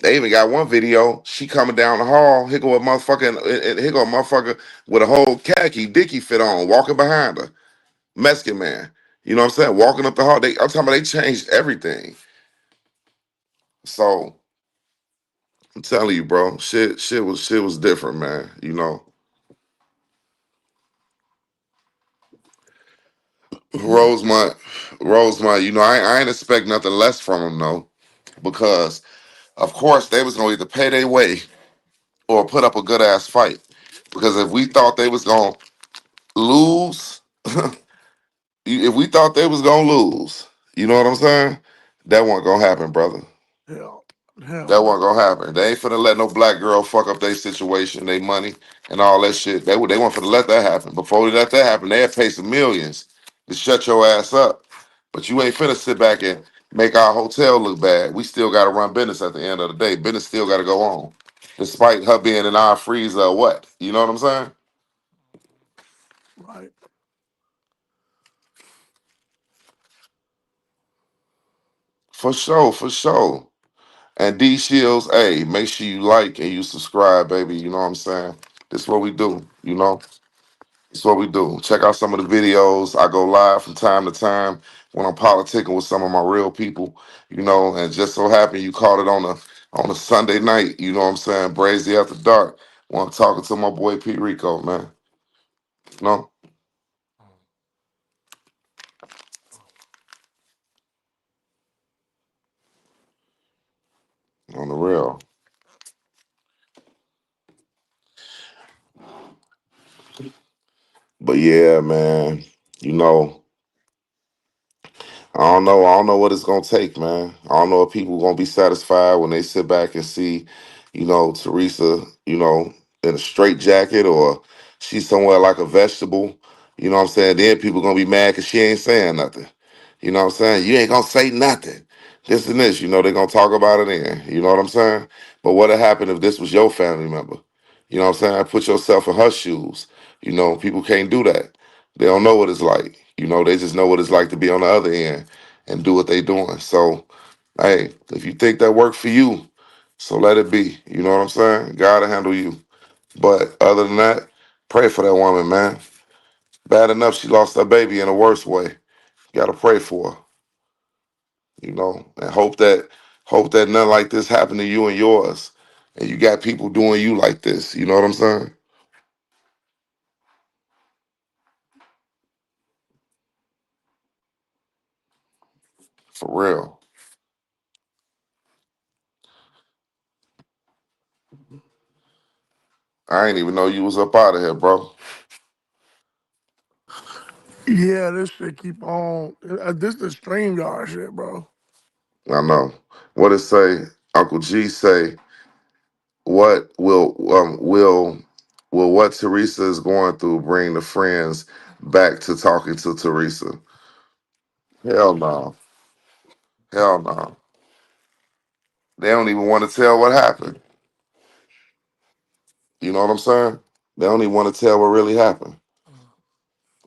Speaker 1: They even got one video. She coming down the hall. Here go a motherfucking. Here go a motherfucker with a whole khaki dicky fit on, walking behind her. Mexican man. You know what I'm saying? Walking up the hall. I'm talking about they changed everything. So I'm telling you, bro, shit was different, man. You know,
Speaker 2: Yeah,
Speaker 1: Rosemont, Rosemont. You know, I ain't expect nothing less from them though, because of course they was gonna either pay their way or put up a good ass fight. Because if we thought they was gonna lose, if we thought they was gonna lose, you know what I'm saying? That wasn't gonna happen, brother.
Speaker 2: hell, hell
Speaker 1: That wasn't
Speaker 2: no.
Speaker 1: gonna happen. They ain't finna let no black girl fuck up their situation, their money, and all that shit. They weren't finna let that happen. Before they let that happen, they had paid some millions to shut your ass up. But you ain't finna sit back and make our hotel look bad. We still gotta run business at the end of the day. Business still gotta go on. Despite her being in our freezer or what. You know what I'm saying?
Speaker 2: Right,
Speaker 1: For sure, for sure. And D Shields, hey, make sure you like and you subscribe, baby. You know what I'm saying? This is what we do, you know? It's what we do. Check out some of the videos. I go live from time to time when I'm politicking with some of my real people, you know, and just so happen you caught it on a Sunday night, you know what I'm saying? Brazy After Dark. When I'm talking to my boy P Rico, man. You know, on the real. But yeah, man, you know, I don't know what it's gonna take, man. I don't know if people gonna be satisfied when they sit back and see, you know, Teresa, you know, in a straight jacket or she's somewhere like a vegetable. You know what I'm saying? Then people gonna be mad because she ain't saying nothing. You know what I'm saying? You ain't gonna say nothing. This and this, you know, they gonna talk about it in. You know what I'm saying? But what'd happen if this was your family member? You know what I'm saying? Put yourself in her shoes. You know, people can't do that. They don't know what it's like. You know, they just know what it's like to be on the other end and do what they doing. So, hey, if you think that worked for you, so let it be. You know what I'm saying? God will handle you. But other than that, pray for that woman, man. Bad enough she lost her baby in a worse way. Gotta pray for her, you know, and hope that nothing like this happen to you and yours. And you got people doing you like this. You know what I'm saying? For real. I ain't even know you was up out of here, bro.
Speaker 2: yeah, this shit keep on. This the StreamYard shit, bro.
Speaker 1: I know. What it say? Uncle G say, what will what Teresa is going through bring the friends back to talking to Teresa? Hell no. Hell no. They don't even want to tell what happened. You know what I'm saying? They don't even want to tell what really happened.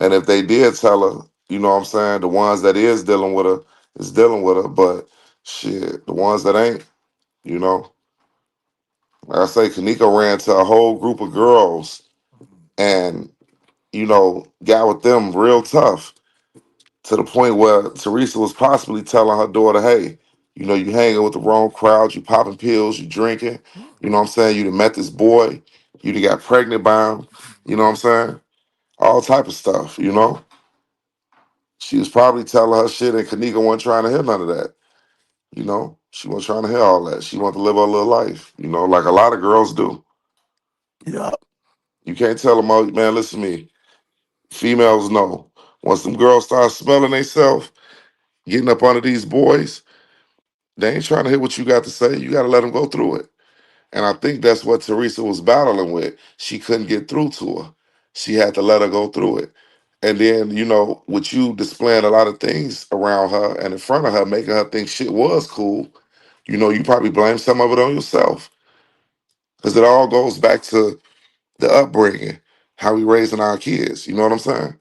Speaker 1: And if they did tell her, You know what I'm saying? The ones that is dealing with her is dealing with her, but shit, the ones that ain't, you know. Like I say, Kenneka ran to a whole group of girls and, got with them real tough to the point where Teresa was possibly telling her daughter, hey, you hanging with the wrong crowd, you popping pills, you drinking, you know what I'm saying? You done met this boy, you done got pregnant by him, you know what I'm saying? All type of stuff, you know? She was probably telling her shit and Kenneka wasn't trying to hear none of that, you know? She wasn't trying to hear all that. She wanted to live her little life, like a lot of girls do.
Speaker 2: Yeah.
Speaker 1: You can't tell them, oh, man, listen to me. Females know. Once them girls start smelling themselves, getting up under these boys, they ain't trying to hear what you got to say. You got to let them go through it. And I think that's what Teresa was battling with. She couldn't get through to her. She had to let her go through it. And then, with you displaying a lot of things around her and in front of her, making her think shit was cool, you probably blame some of it on yourself. Because it all goes back to the upbringing, how we raising our kids. You know what I'm saying?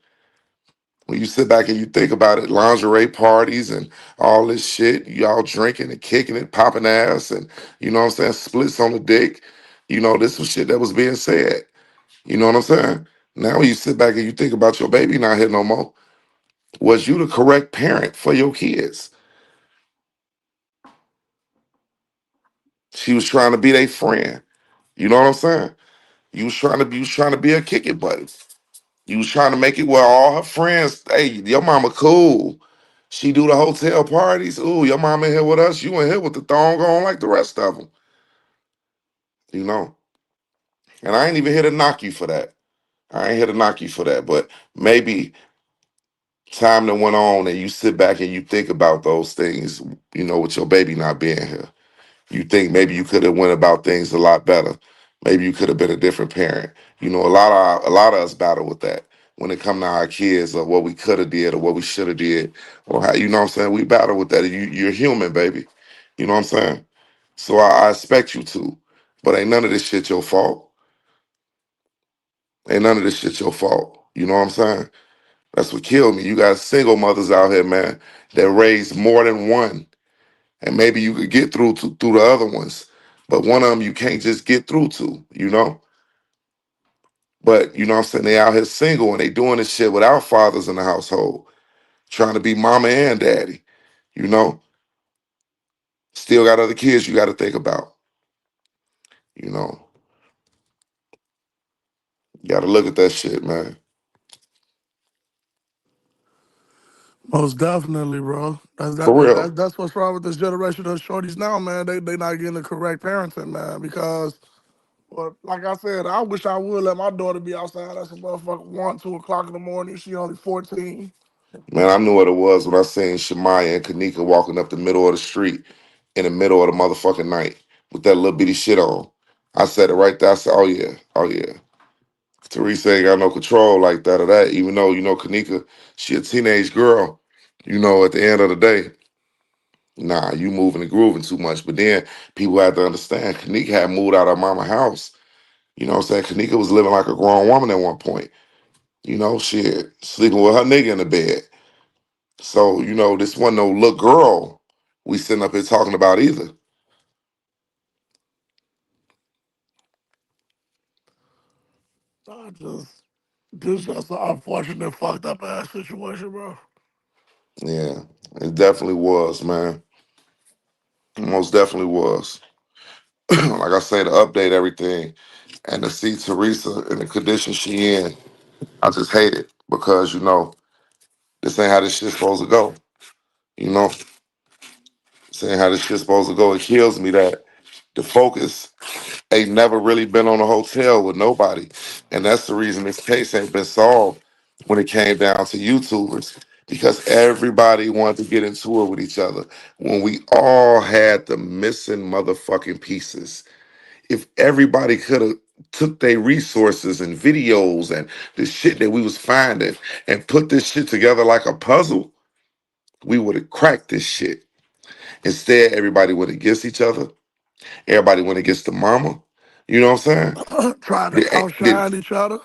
Speaker 1: When you sit back and you think about it, lingerie parties and all this shit, y'all drinking and kicking it, popping ass, and what I'm saying, splits on the dick. This was shit that was being said. You know what I'm saying? Now when you sit back and you think about your baby not here no more, was you the correct parent for your kids? She was trying to be their friend. You know what I'm saying? You was trying to be a kick it buddy. You was trying to make it where all her friends, hey, your mama cool. She do the hotel parties. Ooh, your mama in here with us. You in here with the thong on like the rest of them. You know. And I ain't even here to knock you for that. I ain't here to knock you for that. But maybe time that went on and you sit back and you think about those things, with your baby not being here. You think maybe you could have went about things a lot better. Maybe you could have been a different parent. A lot of us battle with that when it come to our kids or what we could have did or what we should have did or how what I'm saying. We battle with that. You're human, baby. You know what I'm saying. So I expect you to, but ain't none of this shit your fault. Ain't none of this shit your fault. You know what I'm saying. That's what killed me. You got single mothers out here, man, that raised more than one. And maybe you could get through the other ones, but one of them you can't just get through to. But what I'm saying, they out here single and they doing this shit without fathers in the household, trying to be mama and daddy. You know, still got other kids you got to think about. You know, you got to look at that shit, man.
Speaker 2: Most definitely, bro. That's
Speaker 1: For
Speaker 2: that, that,
Speaker 1: real,
Speaker 2: that that's what's wrong with this generation of shorties now, man. They not getting the correct parenting, man. Because, well, like I said, I wish I would let my daughter be outside. That's a motherfucker 1, 2 o'clock in the morning. She only 14.
Speaker 1: man. I knew what it was when I seen Shemaya and Kenneka walking up the middle of the street in the middle of the motherfucking night with that little bitty shit on. I said it right there. I said, "Oh yeah, oh yeah." Teresa ain't got no control like that or that, even though, Kenneka, she a teenage girl. At the end of the day, nah, you moving and grooving too much. But then people have to understand, Kenneka had moved out of mama house. You know what I'm saying? Kenneka was living like a grown woman at one point. Shit, sleeping with her nigga in the bed. So, this wasn't no little girl we sitting up here talking about either.
Speaker 2: I just, this just an unfortunate, fucked up ass situation, bro.
Speaker 1: Yeah, it definitely was, man. It most definitely was. Like I say, to update everything and to see Teresa in the condition she in, I just hate it because this ain't how this shit's supposed to go. You know, this ain't how this shit's supposed to go. It kills me that the focus ain't never really been on a hotel with nobody, and that's the reason this case ain't been solved when it came down to YouTubers because everybody wanted to get into it with each other when we all had the missing motherfucking pieces. If everybody could have took their resources and videos and the shit that we was finding and put this shit together like a puzzle, we would have cracked this shit. Instead, everybody went against each other. Everybody went against the mama. You know what I'm saying?
Speaker 2: Trying to
Speaker 1: Did,
Speaker 2: outshine each other.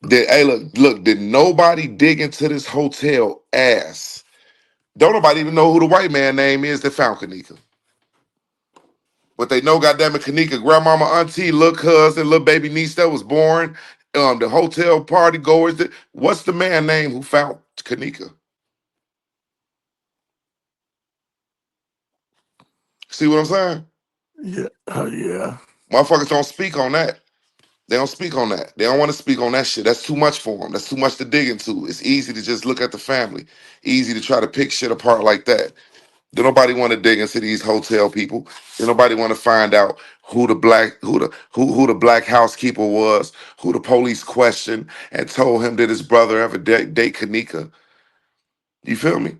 Speaker 1: Did nobody dig into this hotel ass? Don't nobody even know who the white man name is that found Kenneka. But they know, goddamn it, Kenneka, grandmama, auntie, little cousin, little baby niece that was born, the hotel party goers. What's the man name who found Kenneka? See what I'm saying?
Speaker 2: Yeah, yeah.
Speaker 1: Motherfuckers don't speak on that. They don't speak on that. They don't want to speak on that shit. That's too much for them. That's too much to dig into. It's easy to just look at the family. Easy to try to pick shit apart like that. Don't nobody want to dig into these hotel people. Don't nobody want to find out who the black housekeeper was, who the police questioned and told him that his brother ever date Kenneka. You feel me?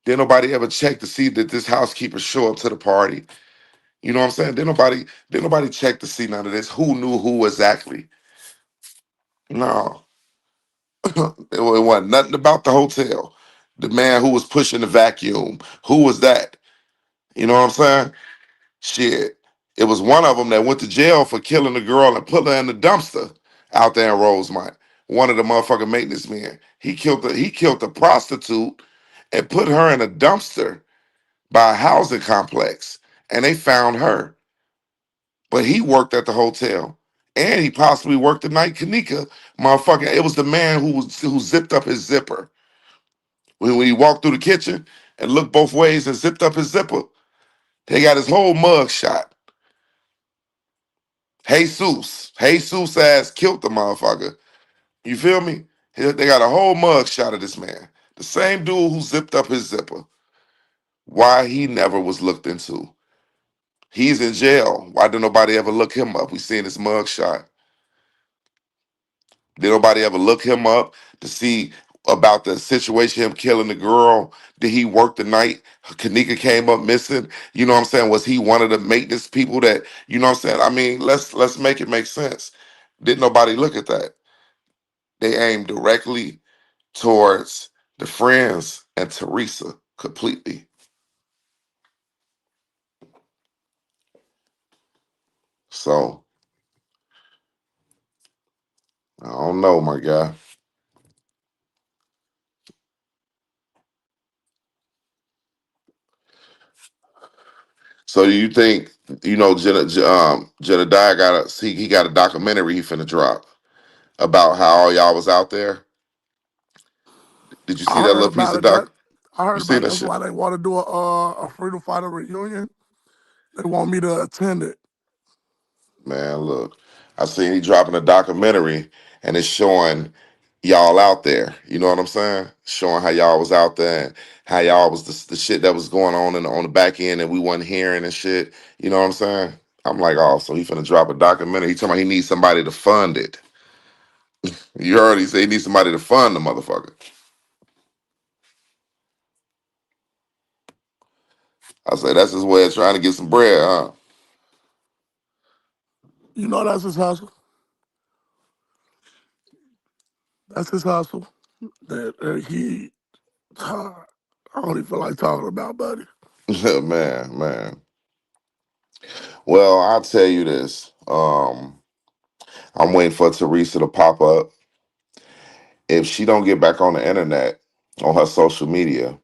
Speaker 1: Did nobody ever check to see that this housekeeper show up to the party? You know what I'm saying? Did nobody check to see none of this? Who knew who exactly? No. It wasn't nothing about the hotel. The man who was pushing the vacuum. Who was that? You know what I'm saying? Shit. It was one of them that went to jail for killing the girl and put her in the dumpster out there in Rosemont. One of the motherfucking maintenance men. He killed the prostitute and put her in a dumpster by a housing complex. And they found her. But he worked at the hotel. And he possibly worked the night Kenneka. Motherfucker, it was the man who zipped up his zipper. When he walked through the kitchen and looked both ways and zipped up his zipper, they got his whole mug shot. Jesus ass killed the motherfucker. You feel me? They got a whole mug shot of this man. The same dude who zipped up his zipper. Why he never was looked into. He's in jail. Why did nobody ever look him up? We seen his mug shot. Did nobody ever look him up to see about the situation, him killing the girl? Did he work the night Kenneka came up missing? You know what I'm saying? Was he one of the maintenance people that, you know what I'm saying? I mean, let's make it make sense. Didn't nobody look at that? They aimed directly towards the friends and Tereasa completely. So I don't know, my guy. So do you think, Jedediah he got a documentary he finna drop about how all y'all was out there? Did you see
Speaker 2: I
Speaker 1: that
Speaker 2: heard
Speaker 1: little piece
Speaker 2: about
Speaker 1: of
Speaker 2: it. That
Speaker 1: doc?
Speaker 2: I
Speaker 1: You
Speaker 2: heard
Speaker 1: see
Speaker 2: about
Speaker 1: that
Speaker 2: that's
Speaker 1: shit?
Speaker 2: why they want to do a freedom fighter reunion. They want me to attend it.
Speaker 1: Man, look, I seen he dropping a documentary and it's showing y'all out there. You know what I'm saying? Showing how y'all was out there and how y'all was the shit that was going on on the back end and we wasn't hearing and shit. You know what I'm saying? I'm like, oh, so he finna drop a documentary. He talking about he needs somebody to fund it. You heard he say he needs somebody to fund the motherfucker. I say that's his way of trying to get some bread, huh?
Speaker 2: You know that's his hustle. That's his hustle. That he. I don't even feel like talking about, buddy.
Speaker 1: Man, man. Well, I'll tell you this. I'm waiting for Teresa to pop up. If she don't get back on the internet, on her social media,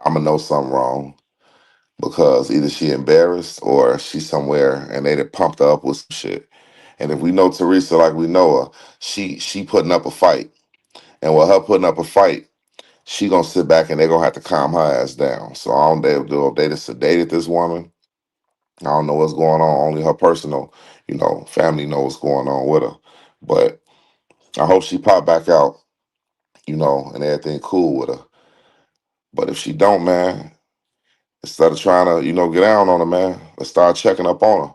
Speaker 1: I'm gonna know something wrong because either she embarrassed or she's somewhere and they done pumped her up with some shit. And if we know Teresa like we know her, she putting up a fight. And with her putting up a fight, she gonna sit back and they gonna have to calm her ass down. So I don't know if they just sedated this woman. I don't know what's going on. Only her personal, family know what's going on with her. But I hope she pop back out, and everything cool with her. But if she don't, man, instead of trying to, get down on her, man, let's start checking up on her.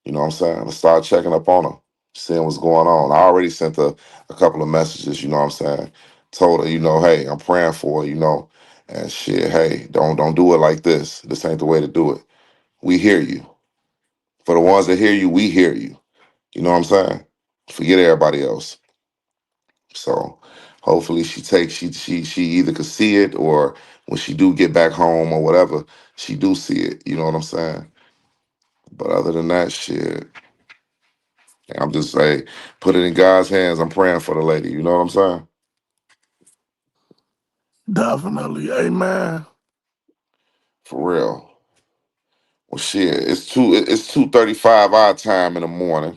Speaker 1: You know what I'm saying? Let's start checking up on her, seeing what's going on. I already sent her a couple of messages, you know what I'm saying? Told her, hey, I'm praying for her, and shit, hey, don't do it like this. This ain't the way to do it. We hear you. For the ones that hear you, we hear you. You know what I'm saying? Forget everybody else. So hopefully she either could see it or when she do get back home or whatever, she do see it. You know what I'm saying? But other than that, shit, I'm just say, put it in God's hands. I'm praying for the lady. You know what I'm saying?
Speaker 2: Definitely. Amen.
Speaker 1: For real. Well, shit, it's 2:35 our time in the morning.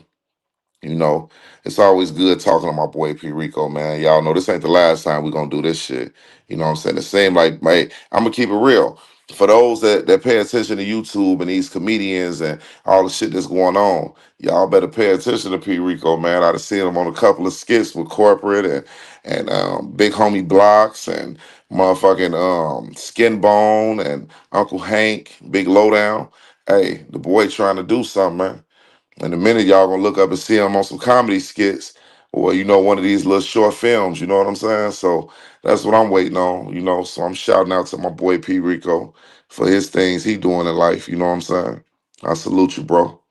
Speaker 1: You know, it's always good talking to my boy P Rico, man. Y'all know this ain't the last time we gonna do this shit. You know what I'm saying? The same like, hey, I'm gonna keep it real. For those that pay attention to YouTube and these comedians and all the shit that's going on, y'all better pay attention to P Rico, man. I've seen him on a couple of skits with corporate and Big Homie Blocks and motherfucking Skin Bone and Uncle Hank, Big Lowdown. Hey, the boy trying to do something, man. In a minute, y'all gonna look up and see him on some comedy skits or, one of these little short films, you know what I'm saying? So that's what I'm waiting on. So I'm shouting out to my boy P Rico for his things he doing in life, you know what I'm saying? I salute you, bro.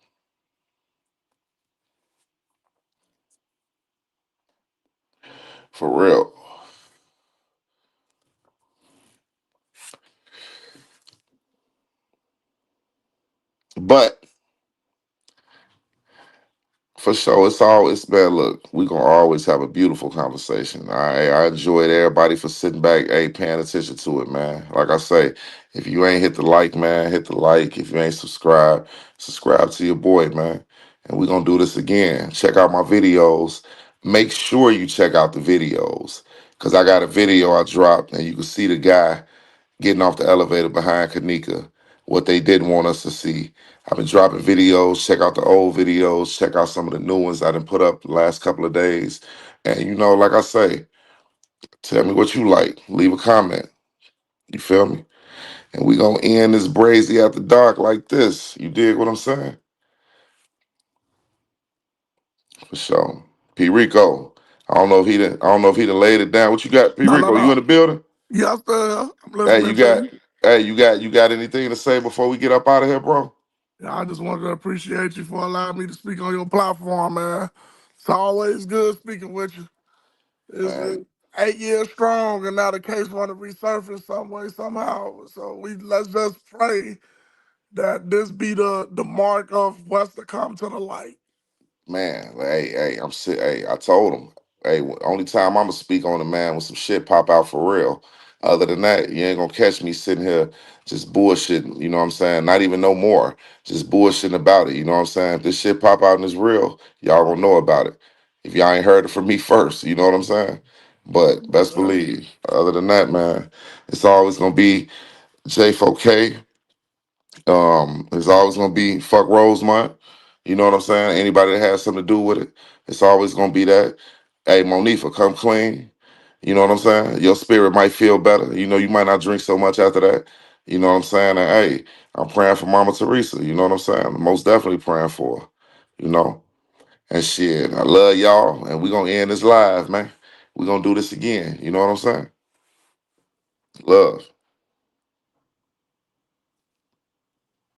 Speaker 1: For real. But for sure, it's man. Look, we gonna always have a beautiful conversation. I enjoyed everybody for sitting back, hey, paying attention to it, man. Like I say, if you ain't hit the like, man, hit the like. If you ain't subscribed, subscribe to your boy, man. And we gonna do this again. Check out my videos. Make sure you check out the videos, cause I got a video I dropped, and you can see the guy getting off the elevator behind Kenneka, what they didn't want us to see. I've been dropping videos. Check out the old videos. Check out some of the new ones I done put up the last couple of days. And like I say, tell me what you like. Leave a comment. You feel me? And we gonna end this Brazy After Dark like this. You dig what I'm saying? For sure. P Rico. I don't know if he done laid it down. What you got, P
Speaker 2: No, no,
Speaker 1: Rico? You in
Speaker 2: no.
Speaker 1: the building?
Speaker 2: Yes, sir. I'm
Speaker 1: Hey,
Speaker 2: listening
Speaker 1: you
Speaker 2: to
Speaker 1: got
Speaker 2: you.
Speaker 1: you got anything to say before we get up out of here, bro?
Speaker 2: Yeah, I just wanted to appreciate you for allowing me to speak on your platform, man. It's always good speaking with you. It's
Speaker 1: Man,
Speaker 2: 8 years strong, and now the case want to resurface some way, somehow. So let's just pray that this be the mark of what's to come to the light.
Speaker 1: Man, hey, hey, I told him, hey, only time I'ma speak on the man when some shit pop out for real. Other than that, you ain't gonna catch me sitting here just bullshitting, you know what I'm saying? Not even no more. Just bullshitting about it, you know what I'm saying? If this shit pop out and it's real, y'all gonna know about it. If y'all ain't heard it from me first, you know what I'm saying? But best believe, other than that, man, it's always gonna be J4K. It's always gonna be fuck Rosemont. You know what I'm saying? Anybody that has something to do with it, it's always gonna be that. Hey, Monifa, come clean. You know what I'm saying? Your spirit might feel better. You might not drink so much after that. You know what I'm saying? And hey, I'm praying for Mama Teresa. You know what I'm saying? I'm most definitely praying for her. You know? And shit, I love y'all. And we gonna end this live, man. We gonna do this again. You know what I'm saying? Love.